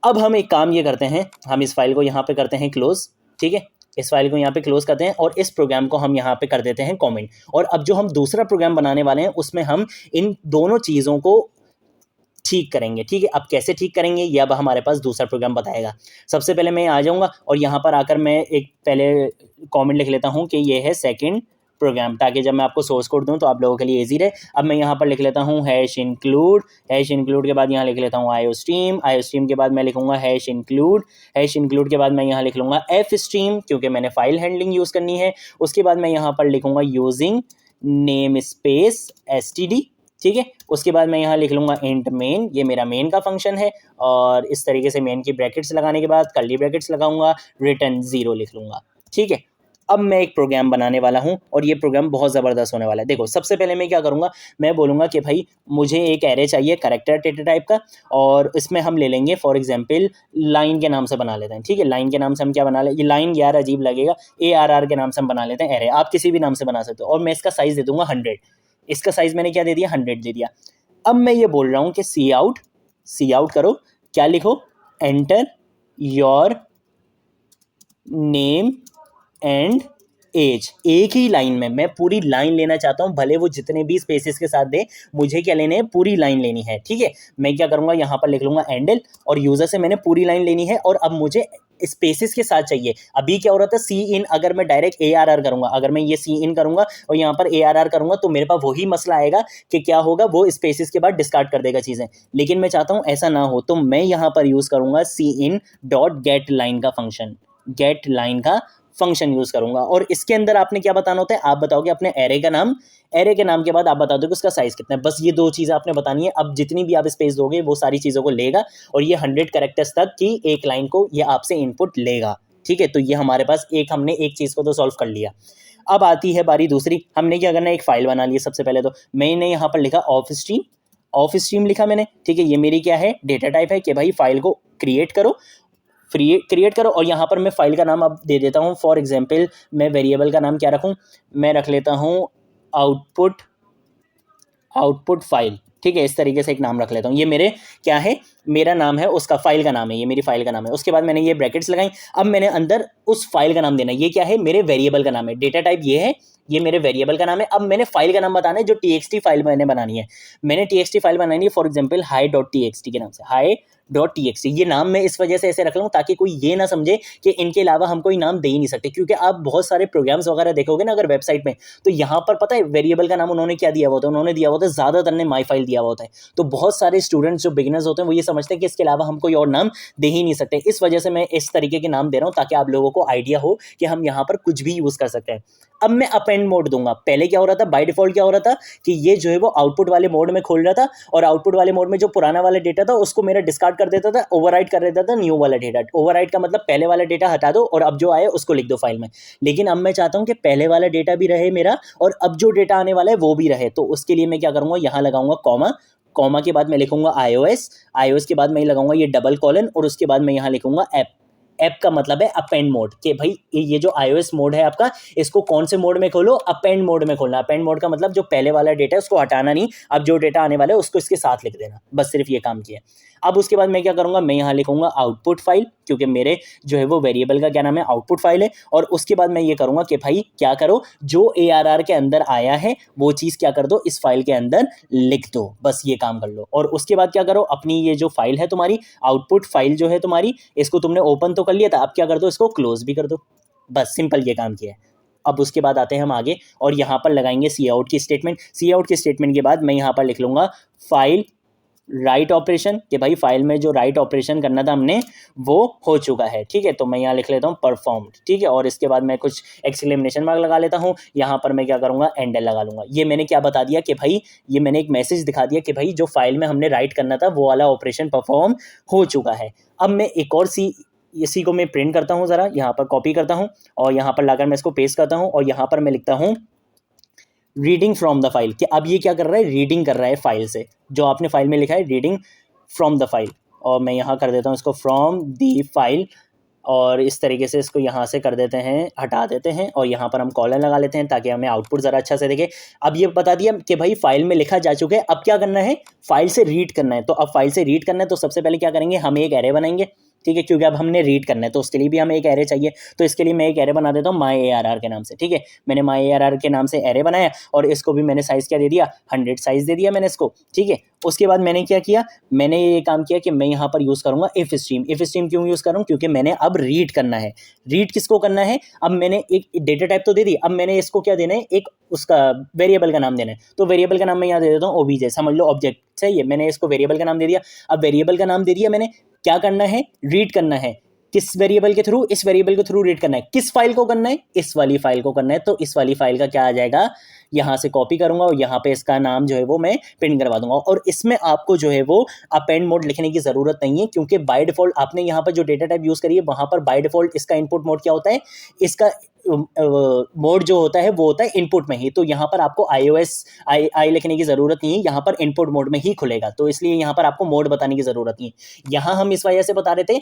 [SPEAKER 1] अब हम एक काम ये करते हैं, हम इस फाइल को यहाँ पे करते हैं क्लोज, ठीक है, इस फाइल को यहाँ पे क्लोज करते हैं और इस प्रोग्राम को हम यहाँ पे कर देते हैं कमेंट। और अब जो हम दूसरा प्रोग्राम बनाने वाले हैं उसमें हम इन दोनों चीज़ों को ठीक करेंगे, ठीक है। अब कैसे ठीक करेंगे ये अब हमारे पास दूसरा प्रोग्राम बताएगा। सबसे पहले मैं आ जाऊँगा और यहाँ पर आकर मैं एक पहले कमेंट लिख लेता हूँ कि ये है सेकंड प्रोग्राम, ताकि जब मैं आपको सोर्स कोड दूँ तो आप लोगों के लिए ईजी रहे। अब मैं यहाँ पर लिख लेता हूँ हैश इंक्लूड के बाद यहाँ लिख लेता हूँ आईओ स्ट्रीम के बाद मैं लिखूँगा हैश इंक्लूड के बाद मैं यहाँ लिख लूँगा एफ स्ट्रीम, क्योंकि मैंने फाइल हैंडलिंग यूज़ करनी है। उसके बाद मैं यहाँ पर लिखूँगा यूजिंग नेम स्पेस std, ठीक है। उसके बाद मैं यहाँ लिख लूँगा इंट मेन, ये मेरा मेन का फंक्शन है, और इस तरीके से मेन की ब्रैकेट्स लगाने के बाद कर्ली ब्रैकेट्स लगाऊंगा, रिटर्न 0 लिख लूँगा, ठीक है। अब मैं एक प्रोग्राम बनाने वाला हूँ और ये प्रोग्राम बहुत ज़बरदस्त होने वाला है। देखो सबसे पहले मैं क्या करूँगा, मैं बोलूँगा कि भाई मुझे एक एरे चाहिए कैरेक्टर डेटा टाइप का, और इसमें हम ले लेंगे फॉर एग्जांपल लाइन के नाम से बना लेते हैं, ठीक है। लाइन के नाम से हम क्या बना ले, ये लाइन यार अजीब लगेगा, ARR के नाम से हम बना लेते हैं एरे, आप किसी भी नाम से बना सकते हो। और मैं इसका साइज़ दे दूँगा 100, इसका साइज़ मैंने क्या दे दिया 100 दे दिया। अब मैं ये बोल रहा हूँ कि सी आउट करो, क्या लिखो, enter your name and age. एक ही लाइन में मैं पूरी लाइन लेना चाहता हूँ, भले वो जितने भी स्पेसेस के साथ दे, मुझे क्या लेने हैं, पूरी लाइन लेनी है, ठीक है। मैं क्या करूँगा यहाँ पर लिख लूँगा एंडल, और यूज़र से मैंने पूरी लाइन लेनी है, और अब मुझे स्पेसेस के साथ चाहिए। अभी क्या हो रहा था, सी इन, अगर मैं डायरेक्ट ARR करूँगा, अगर मैं ये सी इन करूँगा और यहाँ पर ARR करूँगा तो मेरे पास वही मसला आएगा कि क्या होगा, वो स्पेसेस के बाद डिस्कार्ड कर देगा चीज़ें। लेकिन मैं चाहता हूँ ऐसा ना हो, तो मैं यहाँ पर यूज़ करूँगा सी इन डॉट गेट लाइन का फंक्शन यूज़ करूँगा। और इसके अंदर आपने क्या बताना होता है, आप बताओगे अपने एरे का नाम, एरे के नाम के बाद आप बता दो कि उसका साइज़ कितना है, बस ये 2 चीज़ें आपने बतानी है। अब जितनी भी आप स्पेस दोगे वो सारी चीज़ों को लेगा, और ये 100 कैरेक्टर्स तक की एक लाइन को ये आपसे इनपुट लेगा, ठीक है। तो ये हमारे पास हमने एक चीज़ को तो सॉल्व कर लिया। अब आती है बारी दूसरी, हमने क्या करना है, एक फ़ाइल बना ली है। सबसे पहले तो मैंने यहाँ पर लिखा ऑफ स्ट्रीम लिखा मैंने, ठीक है। ये मेरी क्या है, डेटा टाइप है कि भाई फाइल को क्रिएट करो, और यहाँ पर मैं फाइल का नाम अब दे देता हूँ। फॉर एग्जांपल मैं वेरिएबल का नाम क्या रखूँ, मैं रख लेता हूँ आउटपुट फाइल, ठीक है। इस तरीके से एक नाम रख लेता हूँ, ये मेरे क्या है, मेरा नाम है, उसका फाइल का नाम है, ये मेरी फाइल का नाम है। उसके बाद मैंने ये ब्रैकेट्स लगाई, अब मैंने अंदर उस फाइल का नाम देना है, ये क्या है, मेरे वेरिएबल का नाम है, डेटा टाइप ये है, ये मेरे वेरिएबल का नाम है। अब मैंने फाइल का नाम बताना है, जो txt फाइल मैंने बनानी है, मैंने txt फाइल बनानी है फॉर एग्जांपल hi.txt के नाम से, hi.txt। ये नाम मैं इस वजह से ऐसे रख लूँ ताकि कोई ये ना समझे कि इनके अलावा हम कोई नाम दे ही नहीं सकते, क्योंकि आप बहुत सारे प्रोग्राम्स वगैरह देखोगे ना अगर वेबसाइट में, तो यहाँ पर पता है वेरिएबल का नाम उन्होंने क्या दिया हुआ होता है, उन्होंने दिया होता है, ज़्यादातर ने माई फाइल दिया हुआ होता है। तो बहुत सारे स्टूडेंट्स जो बिगिनर्स होते हैं वो ये समझते हैं कि इसके अलावा हम कोई और नाम दे ही नहीं सकते। इस वजह से मैं इस तरीके के नाम दे रहा हूँ ताकि आप लोगों को आइडिया हो कि हम यहाँ पर कुछ भी यूज़ कर सकते हैं। अब मैं अपेंड मोड दूंगा। पहले क्या हो रहा था, बाय डिफॉल्ट क्या हो रहा था कि ये जो है वो आउटपुट वाले मोड में खोल रहा था, और आउटपुट वाले मोड में जो पुराना वाला डेटा था उसको मेरा डिस्कार्ड कर देता था, ओवरराइट कर देता था न्यू वाला डेटा। ओवरराइट का मतलब पहले वाला डेटा हटा दो और अब जो आए उसको लिख दो फाइल में। लेकिन अब मैं चाहता हूँ कि पहले वाला डेटा भी रहे मेरा, और अब जो डेटा आने वाला है वो भी रहे। तो उसके लिए मैं क्या करूँगा, यहाँ लगाऊंगा कॉमा के बाद मैं लिखूंगा iOS के बाद मैं लगाऊंगा ये डबल कॉलन, और उसके बाद मैं यहाँ लिखूंगा ऐप का मतलब है अपेंड मोड, कि भाई ये जो iOS मोड है आपका, इसको कौन से मोड में खोलो, अपेंड मोड में खोलना। अपेंड मोड का मतलब जो पहले वाला डेटा है उसको हटाना नहीं, अब जो डेटा आने वाला है उसको इसके साथ लिख देना, बस सिर्फ ये काम किया। अब उसके बाद मैं क्या करूँगा, मैं यहाँ लिखूंगा आउटपुट फाइल, क्योंकि मेरे जो है वो वेरिएबल का क्या नाम है, आउटपुट फाइल है। और उसके बाद मैं ये करूँगा कि भाई क्या करो, जो ARR के अंदर आया है वो चीज़ क्या कर दो, इस फाइल के अंदर लिख दो, बस ये काम कर लो। और उसके बाद क्या करो, अपनी ये जो फाइल है तुम्हारी, आउटपुट फाइल जो है तुम्हारी, इसको तुमने ओपन तो कर लिया था, अब क्या कर दो, इसको क्लोज भी कर दो, बस सिंपल ये काम किया है। अब उसके बाद आते हैं हम आगे और यहाँ पर लगाएंगे सी आउट की स्टेटमेंट। सी आउट की स्टेटमेंट के बाद मैं यहाँ पर लिख लूँगा फाइल राइट ऑपरेशन, कि भाई फाइल में जो राइट ऑपरेशन करना था हमने वो हो चुका है, ठीक है। तो मैं यहाँ लिख लेता हूँ परफॉर्म्ड, ठीक है। और इसके बाद मैं कुछ एक्सक्लेमेशन मार्क लगा लेता हूँ, यहाँ पर मैं क्या करूँगा, एंडल लगा लूँगा। ये मैंने क्या बता दिया कि भाई, ये मैंने एक मैसेज दिखा दिया कि भाई जो फाइल में हमने राइट करना था वो वाला ऑपरेशन परफॉर्म हो चुका है। अब मैं एक और इसी को मैं प्रिंट करता हूँ, ज़रा यहाँ पर कॉपी करता हूँ और यहाँ पर लाकर मैं इसको पेस्ट करता हूँ और यहाँ पर मैं लिखता हूँ रीडिंग फ्रॉम द फाइल, कि अब ये क्या कर रहा है, रीडिंग कर रहा है फाइल से, जो आपने फाइल में लिखा है रीडिंग फ्रॉम द फाइल। और मैं यहाँ कर देता हूँ इसको फ्रॉम द फाइल, और इस तरीके से इसको यहाँ से कर देते हैं, हटा देते हैं और यहाँ पर हम कॉलन लगा लेते हैं ताकि हमें आउटपुट ज़रा अच्छा से दिखे। अब ये बता दिया कि भाई फाइल में लिखा जा चुका है, अब क्या करना है, फाइल से रीड करना है। तो अब फाइल से रीड करना है तो सबसे पहले क्या करेंगे, हम एक एरे बनाएंगे, ठीक है, क्योंकि अब हमने रीड करना है तो उसके लिए भी हमें एक एरे चाहिए। तो इसके लिए मैं एक एरे बना देता हूँ myARR के नाम से, ठीक है। मैंने myARR के नाम से एरे बनाया और इसको भी मैंने साइज़ क्या दे दिया, 100 साइज़ दे दिया मैंने इसको, ठीक है। उसके बाद मैंने क्या किया, मैंने ये काम किया कि मैं यहाँ पर यूज़ करूँगा इफ़ स्ट्रीम। इफ़ स्ट्रीम क्यों यूज़ करूँ, क्योंकि मैंने अब रीड करना है। रीड किसको करना है, अब मैंने एक डेटा टाइप तो दे दी, अब मैंने इसको क्या देना है, एक उसका वेरिएबल का नाम देना है। तो वेरिएबल का नाम मैं यहाँ दे देता हूँ OBJ, समझ लो ऑब्जेक्ट है ये, मैंने इसको वेरिएबल का नाम दे दिया। अब वेरिएबल का नाम दे दिया मैंने, क्या करना है, रीड करना है। किस वेरिएबल के थ्रू, इस वेरिएबल के थ्रू रीड करना है। किस फाइल को करना है, इस वाली फाइल को करना है। तो इस वाली फाइल का क्या आ जाएगा, यहाँ से कॉपी करूंगा और यहाँ पे इसका नाम जो है वो मैं प्रिंट करवा दूंगा। और इसमें आपको जो है वो अपेंड मोड लिखने की ज़रूरत नहीं है, क्योंकि बाय डिफ़ॉल्ट आपने यहाँ पर जो डेटा टाइप यूज़ करी है वहाँ पर बाय डिफ़ॉल्ट इसका इनपुट मोड क्या होता है, इसका मोड जो होता है वो होता है इनपुट में ही। तो यहाँ पर आपको iOS आई लिखने की ज़रूरत नहीं है, यहाँ पर इनपुट मोड में ही खुलेगा। तो इसलिए यहाँ पर आपको मोड बताने की ज़रूरत नहीं है। यहाँ हम इस वजह से बता रहे थे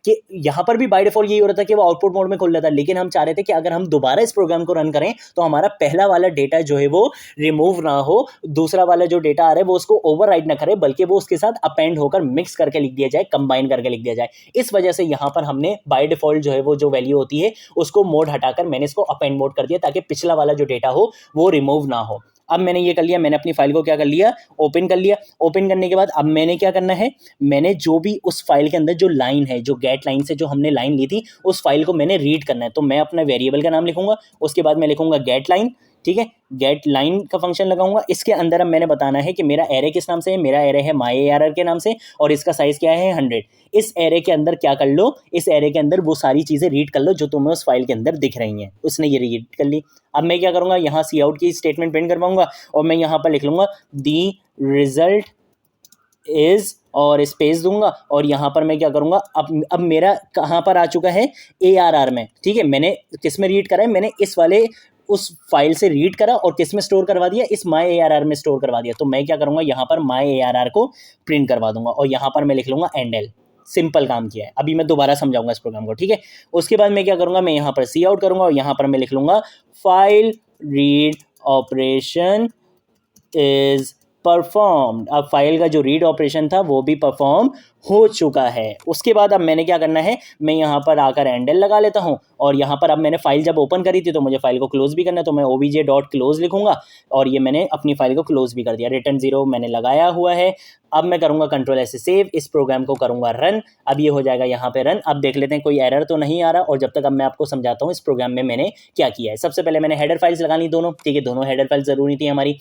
[SPEAKER 1] कि यहाँ पर भी बाय डिफॉल्ट यही हो रहा था कि वो आउटपुट मोड में खुल रहा था, लेकिन हम चाह रहे थे कि अगर हम दोबारा इस प्रोग्राम को रन करें तो हमारा पहला वाला डेटा जो है वो रिमूव ना हो, दूसरा वाला जो डेटा आ रहा है वो उसको ओवरराइड ना करे, बल्कि वो उसके साथ अपेंड होकर मिक्स करके लिख दिया जाए, कंबाइन करके लिख दिया जाए। इस वजह से यहाँ पर हमने बाय डिफॉल्ट जो है वो जो वैल्यू होती है उसको मोड हटाकर मैंने इसको अपेंड मोड कर दिया, ताकि पिछला वाला जो डेटा हो वो रिमूव ना हो। अब मैंने ये कर लिया, मैंने अपनी फाइल को क्या कर लिया, ओपन कर लिया। ओपन करने के बाद अब मैंने क्या करना है, मैंने जो भी उस फाइल के अंदर जो लाइन है, जो गेट लाइन से जो हमने लाइन ली थी, उस फाइल को मैंने रीड करना है। तो मैं अपना वेरिएबल का नाम लिखूंगा, उसके बाद मैं लिखूंगा गेट लाइन, ठीक है। गेट लाइन का फंक्शन लगाऊंगा। इसके अंदर अब मैंने बताना है कि मेरा एरे किस नाम से है, मेरा एरे है myARR के नाम से और इसका साइज क्या है 100। इस एरे के अंदर क्या कर लो, इस एरे के अंदर वो सारी चीज़ें रीड कर लो जो तुम्हें उस फाइल के अंदर दिख रही हैं। उसने ये रीड कर ली। अब मैं क्या करूँगा, यहाँ सी आउट की स्टेटमेंट प्रिंट करवाऊंगा और मैं यहाँ पर लिख लूँगा दी रिजल्ट इज़ और स्पेस दूंगा। और यहाँ पर मैं क्या करूँगा, अब मेरा कहाँ पर आ चुका है, ARR में, ठीक है। मैंने किस में रीड करा है, मैंने इस वाले उस फाइल से रीड करा और किस में स्टोर करवा दिया, इस myARR में स्टोर करवा दिया। तो मैं क्या करूँगा, यहाँ पर myARR को प्रिंट करवा दूंगा और यहाँ पर मैं लिख लूँगा एंडल। सिंपल काम किया है। अभी मैं दोबारा समझाऊंगा इस प्रोग्राम को, ठीक है। उसके बाद मैं क्या करूँगा, मैं यहाँ पर सी आउट करूँगा और यहाँ पर मैं लिख लूँगा file read operation is performed. अब फाइल का जो रीड ऑपरेशन था वो भी परफॉर्म हो चुका है। उसके बाद अब मैंने क्या करना है, मैं यहाँ पर आकर एंडल लगा लेता हूँ और यहाँ पर अब मैंने फाइल जब ओपन करी थी तो मुझे फाइल को क्लोज भी करना है, तो मैं obj.close लिखूंगा और ये मैंने अपनी फाइल को क्लोज भी कर दिया। रिटर्न 0 मैंने लगाया हुआ है। अब मैं करूँगा कंट्रोल ऐसे सेव, इस प्रोग्राम को करूँगा रन। अब ये हो जाएगा यहाँ पे रन। अब देख लेते हैं कोई एरर तो नहीं आ रहा। और जब तक अब मैं आपको समझाता हूँ इस प्रोग्राम में मैंने क्या किया है। सबसे पहले मैंने हेडर फाइल्स लगा ली दोनों, ठीक है, दोनों हेडर फाइल्स ज़रूरी थी हमारी।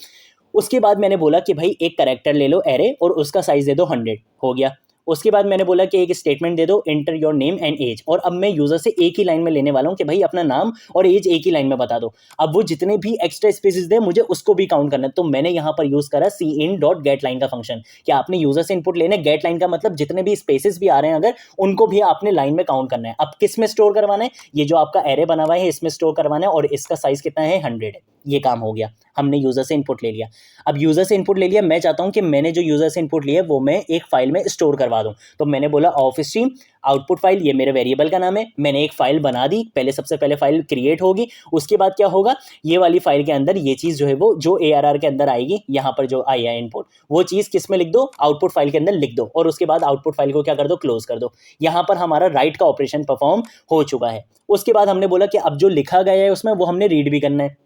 [SPEAKER 1] उसके बाद मैंने बोला कि भाई एक कैरेक्टर ले लो एरे और उसका साइज दे दो 100, हो गया। उसके बाद मैंने बोला कि एक स्टेटमेंट दे दो, enter your name and age. और अब मैं यूजर से एक ही लाइन में लेने वाला हूँ कि भाई अपना नाम और एज एक ही लाइन में बता दो। अब वो जितने भी एक्स्ट्रा स्पेसेस दे मुझे उसको भी काउंट करना है। तो मैंने यहाँ पर यूज करा cin.getLine का फंक्शन कि आपने यूजर से इनपुट लेने, गेट लाइन का मतलब जितने भी स्पेसेस भी आ रहे हैं अगर उनको भी आपने लाइन में काउंट करना है। अब किस में स्टोर करवाना है, ये जो आपका एरे बना हुआ है इसमें स्टोर करवाना है और इसका साइज कितना है 100 है। ये काम हो गया, हमने यूजर से इनपुट ले लिया। अब यूजर से इनपुट ले लिया, मैं चाहता हूं कि मैंने जो यूजर से इनपुट लिया वो मैं एक फाइल में स्टोर करवा दबा दूँ। तो मैंने बोला ऑफ स्ट्रीम आउटपुट फाइल, ये मेरे वेरिएबल का नाम है, मैंने एक फाइल बना दी, पहले सबसे पहले फाइल क्रिएट होगी, उसके बाद क्या होगा, ये वाली फाइल के अंदर ये चीज़ जो है वो जो ARR के अंदर आएगी, यहाँ पर जो आई है इनपुट, वो चीज़ किस में लिख दो, आउटपुट फाइल के अंदर लिख दो, और उसके बाद आउटपुट फाइल को क्या कर दो, क्लोज कर दो। यहाँ पर हमारा राइट का ऑपरेशन परफॉर्म हो चुका है। उसके बाद हमने बोला कि अब जो लिखा गया है उसमें वो हमने रीड भी करना है।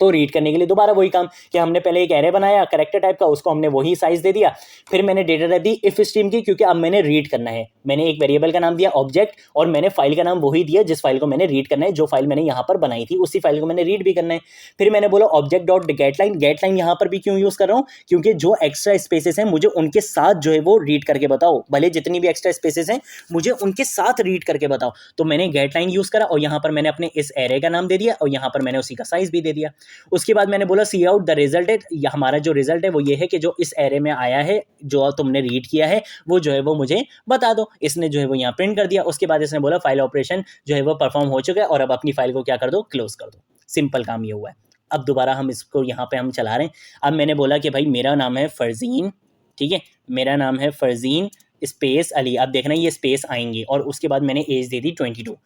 [SPEAKER 1] तो रीड करने के लिए दोबारा वही काम कि हमने पहले एक एरे बनाया कैरेक्टर टाइप का, उसको हमने वही साइज दे दिया, फिर मैंने data type the if stream की, क्योंकि अब मैंने रीड करना है। मैंने एक वेरिएबल का नाम दिया ऑब्जेक्ट, और मैंने फाइल का नाम वही दिया जिस फाइल को मैंने रीड करना है, जो फाइल मैंने यहाँ पर बनाई थी उसी फाइल को मैंने रीड भी करना है। फिर मैंने बोला ऑब्जेक्ट डॉट गेटलाइन। गेटलाइन यहाँ पर भी क्यों यूज कर रहा हूँ, क्योंकि जो एक्स्ट्रा स्पेसेस हैं मुझे उनके साथ जो है वो रीड करके बताओ, भले जितनी भी एक्स्ट्रा स्पेसेस हैं मुझे उनके साथ रीड करके बताओ। तो मैंने गेटलाइन यूज करा, और यहाँ पर मैंने अपने इस एरे का नाम दे दिया, और यहाँ पर मैंने उसी का साइज भी दे दिया। उसके बाद मैंने बोला सी आउट द रिजल्ट है, हमारा जो रिजल्ट है वो ये है कि जो इस एरे में आया है, जो तुमने रीड किया है, वो जो है वो मुझे बता दो। इसने जो है वो यहाँ प्रिंट कर दिया। उसके बाद इसने बोला फाइल ऑपरेशन जो है वो परफॉर्म हो चुका है, और अब अपनी फाइल को क्या कर दो, क्लोज कर दो। सिंपल काम ये हुआ है। अब दोबारा हम इसको यहाँ पे हम चला रहे हैं। अब मैंने बोला कि भाई मेरा नाम है फरजीन, ठीक है, मेरा नाम है फरजीन स्पेस अली। अब देखना ये स्पेस आएंगी, और उसके बाद मैंने एज दे दी 22।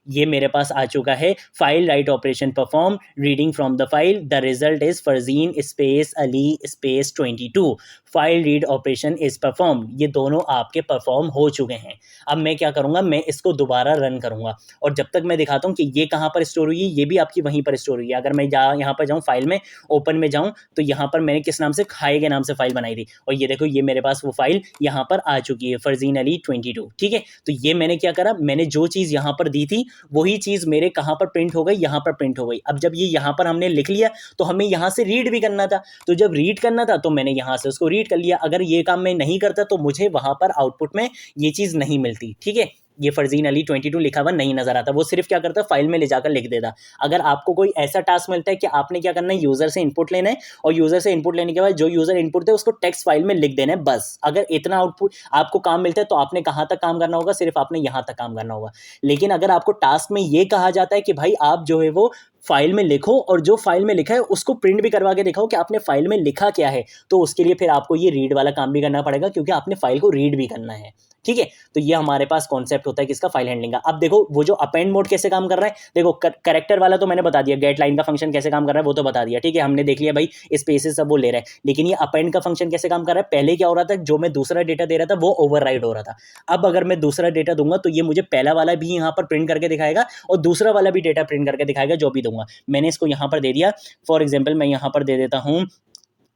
[SPEAKER 1] ये मेरे पास आ चुका है। File write operation perform, reading from the file, the result is Farzeen space Ali space 22। File read operation is perform. ये दोनों आपके परफॉर्म हो चुके हैं। अब मैं क्या करूँगा, मैं इसको दोबारा रन करूँगा, और जब तक मैं दिखाता हूँ कि ये कहाँ पर स्टोर हुई है, ये भी आपकी वहीं पर स्टोर हुई है। अगर मैं यहाँ पर जाऊँ फाइल में, ओपन में जाऊँ, तो यहाँ पर मैंने किस नाम से, खाए के नाम से फाइल बनाई थी, और ये देखो ये मेरे पास वो फाइल यहाँ पर आ चुकी है, फरजीन अली 22। ठीक है, तो ये मैंने क्या करा, मैंने जो चीज़ यहाँ पर दी थी वही चीज़ मेरे कहाँ पर प्रिंट हो गई, यहाँ पर प्रिंट हो गई। अब जब ये यहाँ पर हमने लिख लिया तो हमें यहाँ से रीड भी करना था, तो जब रीड करना था तो मैंने यहाँ से उसको रीड कर लिया। अगर ये काम मैं नहीं करता तो मुझे वहाँ पर आउटपुट में ये चीज़ नहीं मिलती। ठीक है, ये फरजीन अली 22 लिखा हुआ नहीं नजर आता, वो सिर्फ क्या करता, फाइल में ले जाकर लिख देता। अगर आपको कोई ऐसा टास्क मिलता है कि आपने क्या करना है, यूजर से इनपुट लेना है, और यूजर से इनपुट लेने के बाद जो यूजर इनपुट दे उसको टेक्स्ट फाइल में लिख देना है, बस। अगर इतना आउटपुट आपको काम मिलता है तो आपने कहाँ तक काम करना होगा, सिर्फ आपने यहाँ तक काम करना होगा। लेकिन अगर आपको टास्क में ये कहा जाता है कि भाई आप जो है वो फाइल में लिखो, और जो फाइल में लिखा है उसको प्रिंट भी करवा के दिखाओ कि आपने फाइल में लिखा क्या है, तो उसके लिए फिर आपको ये रीड वाला काम भी करना पड़ेगा, क्योंकि आपने फाइल को रीड भी करना है। ठीक है, तो ये हमारे पास कॉन्सेप्ट होता है किसका, फाइल हैंडलिंग का। अब देखो वो जो अपेंड मोड कैसे काम कर रहा है, देखो कैरेक्टर वाला तो मैंने बता दिया, गेट लाइन का फंक्शन कैसे काम कर रहा है वो तो बता दिया। ठीक है, हमने देख लिया भाई स्पेसेस सब वो ले रहा है, लेकिन ये अपेंड का फंक्शन कैसे काम कर रहा है, पहले क्या हो रहा था, जो मैं दूसरा डेटा दे रहा था वो ओवरराइड हो रहा था। अब अगर मैं दूसरा डेटा दूंगा तो ये मुझे पहला वाला भी यहाँ पर प्रिंट करके दिखाएगा, और दूसरा वाला भी डेटा प्रिंट करके दिखाएगा जो भी दूंगा। मैंने इसको यहाँ पर दे दिया, फॉर एग्जाम्पल मैं यहाँ पर दे देता हूँ,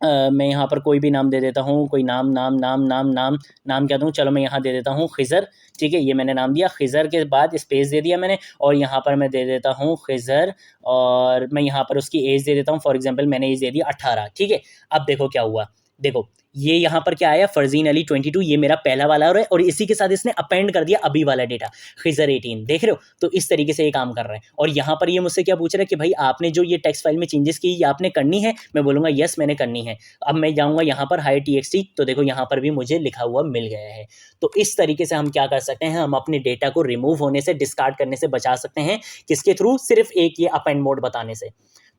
[SPEAKER 1] मैं यहाँ पर कोई भी नाम दे देता हूँ, कोई नाम नाम नाम नाम नाम नाम क्या दूँ, चलो मैं यहाँ दे देता हूँ खिज़र। ठीक है, ये मैंने नाम दिया खिज़र, के बाद स्पेस दे दिया मैंने, और यहाँ पर मैं दे देता हूँ खिज़र, और मैं यहाँ पर उसकी एज दे देता हूँ, फॉर एग्जांपल मैंने एज दे दी 18। ठीक है, अब देखो क्या हुआ, देखो ये यहाँ पर क्या आया, फरजीन अली 22, ये मेरा पहला वाला और इसी के साथ इसने अपेंड कर दिया अभी वाला डेटा खिज़र 18। देख रहे हो, तो इस तरीके से ये काम कर रहा है। और यहाँ पर ये मुझसे क्या पूछ रहा है कि भाई आपने जो ये टेक्स्ट फाइल में चेंजेस की ये आपने करनी है, मैं बोलूँगा यस मैंने करनी है। अब मैं जाऊँगा यहाँ पर हाई TXT, तो देखो यहाँ पर भी मुझे लिखा हुआ मिल गया है। तो इस तरीके से हम क्या कर सकते हैं, हम अपने डेटा को रिमूव होने से, डिस्कार्ड करने से बचा सकते हैं, किसके थ्रू, सिर्फ एक ये अपेंड मोड बताने से।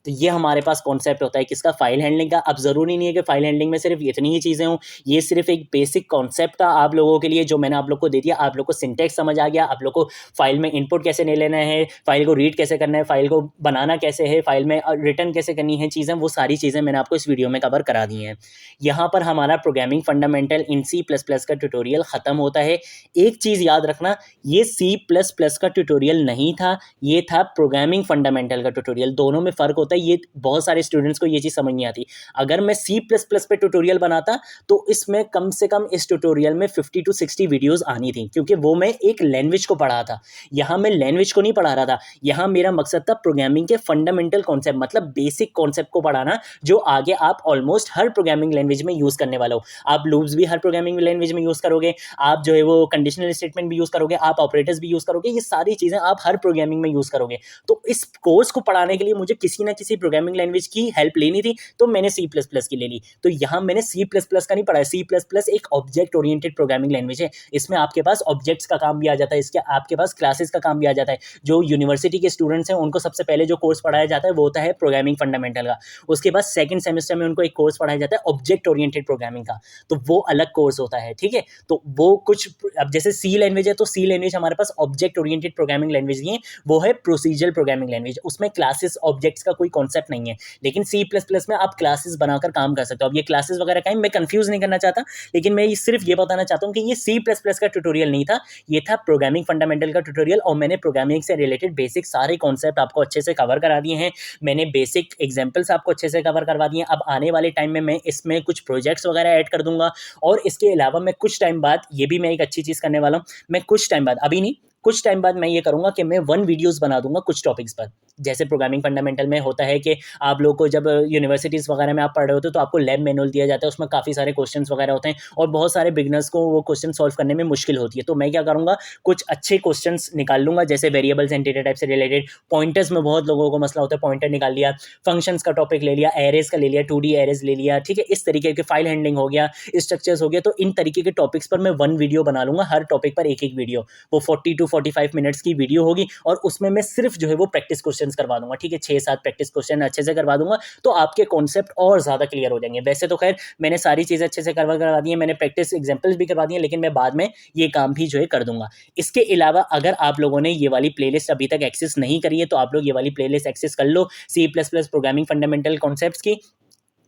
[SPEAKER 1] तो ये हमारे पास कॉन्सेप्ट होता है किसका, फाइल हैंडलिंग का। अब ज़रूरी नहीं है कि फाइल हैंडलिंग में सिर्फ इतनी ही चीज़ें हों, ये सिर्फ एक बेसिक कॉन्सेप्ट था आप लोगों के लिए जो मैंने आप लोग को दे दिया। आप लोग को सिंटेक्स समझ आ गया, आप लोग को फाइल में इनपुट कैसे ले लेना है, फाइल को रीड कैसे करना है, फाइल को बनाना कैसे है, फाइल में रिटर्न कैसे करनी है चीज़ें, वो सारी चीज़ें मैंने आपको इस वीडियो में कवर करा दी हैं। यहाँ पर हमारा प्रोग्रामिंग फंडामेंटल इन C++ का ट्यूटोरियल ख़त्म होता है। एक चीज़ याद रखना, ये C++ का ट्यूटोरियल नहीं था, ये था प्रोग्रामिंग फंडामेंटल का ट्यूटोरियल। दोनों में फ़र्क होता है, ये बहुत सारे स्टूडेंट्स को ये चीज़ समझ नहीं आती। अगर मैं C++ पे ट्यूटोरियल बनाता तो इसमें कम से कम इस ट्यूटोरियल में 50 to 60 वीडियोस आनी थी, क्योंकि वो मैं एक लैंग्वेज को पढ़ा था। यहाँ मैं लैंग्वेज को नहीं पढ़ा रहा था, यहाँ मेरा मकसद था प्रोग्रामिंग के फंडामेंटल कॉन्सेप्ट, मतलब बेसिक कॉन्सेप्ट को पढ़ाना, जो आगे आप ऑलमोस्ट हर प्रोग्रामिंग लैंग्वेज में यूज़ करने वाला हो। आप लूप्स भी हर प्रोग्रामिंग लैंग्वेज में यूज़ करोगे, आप जो है वो कंडीशनल स्टेटमेंट भी यूज़ करोगे, आप ऑपरेटर्स भी यूज़ करोगे, ये सारी चीज़ें आप हर प्रोग्रामिंग में यूज़ करोगे। तो इस कोर्स को पढ़ाने के लिए मुझे किसी न किसी प्रोग्रामिंग लैंग्वेज की हेल्प लेनी थी तो मैंने सी प्लस प्लस की ले ली। तो यहाँ मैंने सी प्लस प्लस का नहीं पढ़ा है। सी प्लस प्लस एक ऑब्जेक्ट ओरिएंटेड प्रोग्रामिंग लैंग्वेज है। इसमें आपके पास ऑब्जेक्ट्स का काम भी आ जाता है, इसके आपके पास क्लासेस का काम भी आ जाता है। जो यूनिवर्सिटी के स्टूडेंट्स हैं उनको सबसे पहले जो कोर्स पढ़ाया जाता है वो होता है प्रोग्रामिंग फंडामेंटल का। उसके बाद सेकंड सेमेस्टर में उनको एक कोर्स पढ़ाया जाता है ऑब्जेक्ट ओरिएंटेड प्रोग्रामिंग का, तो वो अलग कोर्स होता है। ठीक है, तो वो कुछ अब जैसे सी लैंग्वेज है तो सी लैंग्वेज हमारे पास ऑब्जेक्ट ओरिएंटेड प्रोग्रामिंग लैंग्वेज नहीं है, वो है प्रोसीजरल प्रोग्रामिंग लैंग्वेज। उसमें क्लासेस ऑब्जेक्ट्स का कोई कॉन्सेप्ट नहीं है। लेकिन सी प्लस प्लस में आप क्लासेस बनाकर काम कर सकते हो। अब ये क्लासेस वगैरह का मैं कंफ्यूज नहीं करना चाहता, लेकिन मैं सिर्फ ये बताना चाहता हूँ कि ये सी प्लस प्लस का ट्यूटोरियल नहीं था, ये था प्रोग्रामिंग फंडामेंटल का ट्यूटोरियल। और मैंने प्रोग्रामिंग से रिलेटेड बेसिक सारे कॉन्सेप्ट आपको अच्छे से कवर करा दिए हैं। मैंने बेसिक एग्जाम्पल्स आपको अच्छे से कवर करवा दिए हैं। अब आने वाले टाइम में मैं इसमें कुछ प्रोजेक्ट्स वगैरह ऐड कर दूंगा। और इसके अलावा मैं कुछ टाइम बाद ये भी मैं एक अच्छी चीज़ करने वाला हूँ, मैं कुछ टाइम बाद, अभी नहीं, कुछ टाइम बाद मैं ये करूंगा कि मैं 1 वीडियोस बना दूंगा कुछ टॉपिक्स पर। जैसे प्रोग्रामिंग फंडामेंटल में होता है कि आप लोग को जब यूनिवर्सिटीज़ वगैरह में आप पढ़ रहे होते हो तो आपको लैब मैनुअल दिया जाता है, उसमें काफ़ी सारे क्वेश्चंस वगैरह होते हैं और बहुत सारे बिगनर्स को वो क्वेश्चन सॉल्व करने में मुश्किल होती है। तो मैं क्या करूँगा, कुछ अच्छे क्वेश्चंस निकाल लूँगा, जैसे वेरिएबल्स एंड डेटा टाइप से रिलेटेड। पॉइंटर्स में बहुत लोगों को मसला होता है, पॉइंटर निकाल लिया, फंक्शंस का टॉपिक ले लिया, एरेज का ले लिया, 2D एरेज ले लिया। ठीक है, इस तरीके के फाइल हैंडलिंग हो गया, स्ट्रक्चर्स हो गया। तो इन तरीके के टॉपिक्स पर मैं 1 वीडियो बना लूँगा, हर टॉपिक पर एक वीडियो। वो 40 to 45 मिनट्स की वीडियो होगी और उसमें मैं सिर्फ जो है वो प्रैक्टिस क्वेश्चंस करवा दूंगा। ठीक है, 6-7 प्रैक्टिस क्वेश्चन अच्छे से करवा दूंगा, तो आपके कॉन्सेप्ट और ज़्यादा क्लियर हो जाएंगे। वैसे तो खैर मैंने सारी चीज़ें अच्छे से करवा दी है, मैंने प्रैक्टिस एग्जाम्पल्स भी करवा दिए, लेकिन मैं बाद में ये काम भी जो है कर दूंगा। इसके अलावा अगर आप लोगों ने ये वाली प्लेलिस्ट अभी तक एक्सेस नहीं करी है तो आप लोग ये वाली प्लेलिस्ट एक्सेस कर लो, C plus plus programming fundamental concepts की।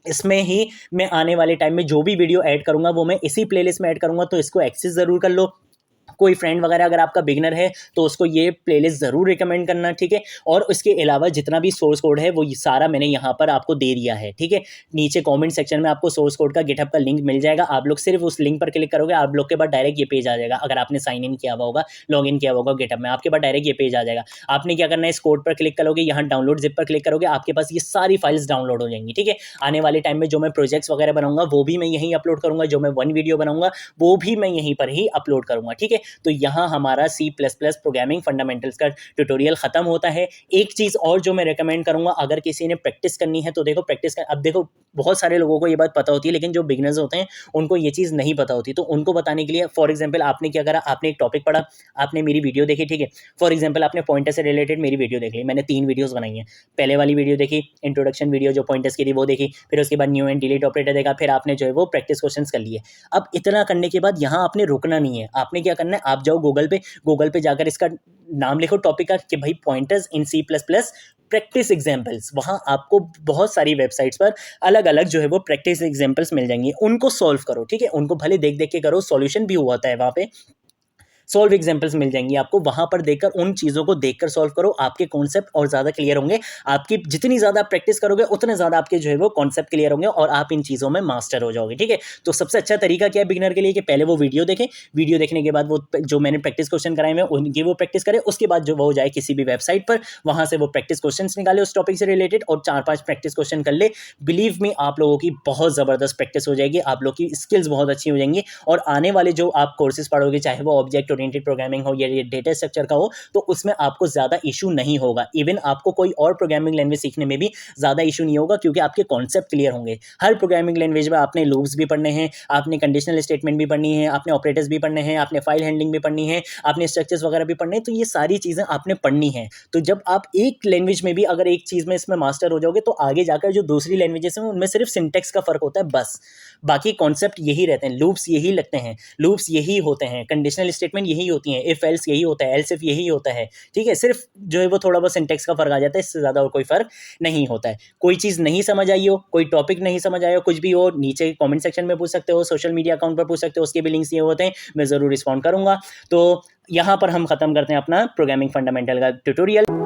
[SPEAKER 1] इसमें ही मैं आने वाले टाइम में जो भी वीडियो ऐड करूंगा वो मैं इसी प्लेलिस्ट में ऐड करूंगा, तो इसको एक्सेस ज़रूर कर लो। कोई फ्रेंड वगैरह अगर आपका बिगनर है तो उसको ये प्लेलिस्ट ज़रूर रिकमेंड करना। ठीक है, और उसके अलावा जितना भी सोर्स कोड है वो सारा मैंने यहाँ पर आपको दे दिया है। ठीक है, नीचे कमेंट सेक्शन में आपको सोर्स कोड का गिटहब का लिंक मिल जाएगा। आप लोग सिर्फ उस लिंक पर क्लिक करोगे, आप लोग के पास डायरेक्ट ये पेज आ जाएगा। अगर आपने साइन इन किया हुआ होगा, लॉग इन किया होगा गिटहब में, आपके पास डायरेक्ट ये पेज आ जाएगा। आपने क्या करना है, इस कोड पर क्लिक करोगे, यहाँ डाउनलोड जिप पर क्लिक करोगे, आपके पास ये सारी फाइल्स डाउनलोड हो जाएंगी। ठीक है, आने वाले टाइम में जो मैं प्रोजेक्ट्स वगैरह बनाऊंगा वो भी मैं यहीं अपलोड करूंगा, जो मैं 1 वीडियो बनाऊंगा वो भी मैं यहीं पर ही अपलोड करूंगा। ठीक है, तो यहाँ हमारा C plus plus programming fundamentals का ट्यूटोरियल खत्म होता है। एक चीज़ और जो मैं रेकमेंड करूंगा, अगर किसी ने प्रैक्टिस करनी है तो देखो प्रैक्टिस कर, अब देखो बहुत सारे लोगों को ये बात पता होती है, लेकिन जो बिगनर्स होते हैं उनको ये चीज़ नहीं पता होती। तो उनको बताने के लिए, फॉर एग्जाम्पल आपने क्या करा, आपने एक टॉपिक पढ़ा, आपने मेरी वीडियो देखी। ठीक है, फॉर एग्जाम्पल आपने पॉइंटर से रिलेटेड मेरी वीडियो देख ली, मैंने 3 वीडियोज़ बनाई हैं। पहले वाली वीडियो देखी, इंट्रोडक्शन वीडियो जो पॉइंटर्स की थी वो देखी, फिर उसके बाद न्यू एंड डिलीट ऑपरेटर देखा, फिर आपने जो है वो प्रैक्टिस क्वेश्चन कर लिए। अब इतना करने के बाद यहाँ आपने रुकना नहीं है, आपने क्या करना है, आप जाओ गूगल पे जाकर इसका नाम लिखो टॉपिक का कि भाई pointers in C plus plus practice examples. वहाँ आपको बहुत सारी वेबसाइट्स पर अलग अलग जो है वो प्रैक्टिस एग्जाम्पल्स मिल जाएंगी, उनको सॉल्व करो। ठीक है, उनको भले देख देख के करो, सॉल्यूशन भी हुआ होता है वहाँ पे, सॉल्व एग्जाम्पल्स मिल जाएंगी आपको। वहाँ पर देखकर, उन चीज़ों को देखकर सॉल्व करो, आपके कॉन्सेप्ट और ज़्यादा क्लियर होंगे। आपकी जितनी ज़्यादा प्रैक्टिस करोगे उतने ज़्यादा आपके जो है वो कॉन्सेप्ट क्लियर होंगे और आप इन चीज़ों में मास्टर हो जाओगे। ठीक है, तो सबसे अच्छा तरीका क्या है बिगिनर के लिए कि पहले वो वीडियो देखें, वीडियो देखने के बाद वो जो मैंने प्रैक्टिस क्वेश्चन कराए हैं उनकी वो प्रैक्टिस करें। उसके बाद जो वो जाए किसी भी वेबसाइट पर, वहाँ से वो प्रैक्टिस क्वेश्चन निकाले उस टॉपिक से रिलेटेड और 4-5 प्रैक्टिस क्वेश्चन कर ले। बिलीव मी, आप लोगों की बहुत ज़बरदस्त प्रैक्टिस हो जाएगी, आप लोग की स्किल्स बहुत अच्छी हो जाएंगी और आने वाले जो आप कोर्सेज पढ़ोगे, चाहे वो ऑब्जेक्ट ओरिएंटेड प्रोग्रामिंग हो या ये डेटा स्ट्रक्चर का हो, तो उसमें आपको ज़्यादा इशू नहीं होगा। इवन आपको कोई और प्रोग्रामिंग लैंग्वेज सीखने में भी ज़्यादा इशू नहीं होगा, क्योंकि आपके कॉन्सेप्ट क्लियर होंगे। हर प्रोग्रामिंग लैंग्वेज में आपने लूप्स भी पढ़ने हैं, आपने कंडीशनल स्टेटमेंट भी पढ़नी है, आपने ऑपरेटर्स भी पढ़ने हैं, आपने फाइल हैंडलिंग भी पढ़नी है, आपने स्ट्रक्चर्स वगैरह भी पढ़ने हैं। तो ये सारी चीज़ें आपने पढ़नी है। तो जब आप एक लैंग्वेज में भी अगर एक चीज़ में इसमें मास्टर हो जाओगे, तो आगे जाकर जो दूसरी लैंग्वेजेस हैं उनमें सिर्फ सिंटेक्स का फर्क होता है बस, बाकी कॉन्सेप्ट यही रहते हैं, लूप्स यही लगते हैं, लूप्स यही होते हैं, कंडीशनल स्टेटमेंट यही होती हैं, इफ एल्स यही होता है, एल्स इफ यही होता है। ठीक है, सिर्फ जो है वो थोड़ा बहुत सिंटेक्स का फर्क आ जाता है, इससे ज़्यादा और कोई फर्क नहीं होता है। कोई चीज़ नहीं समझ आई हो, कोई टॉपिक नहीं समझ आया हो, कुछ भी हो, नीचे कमेंट सेक्शन में पूछ सकते हो, सोशल मीडिया अकाउंट पर पूछ सकते हो, उसके भी लिंक्स ये होते हैं, मैं ज़रूर रिस्पॉन्ड करूँगा। तो यहाँ पर हम ख़त्म करते हैं अपना प्रोग्रामिंग फंडामेंटल का ट्यूटोरियल।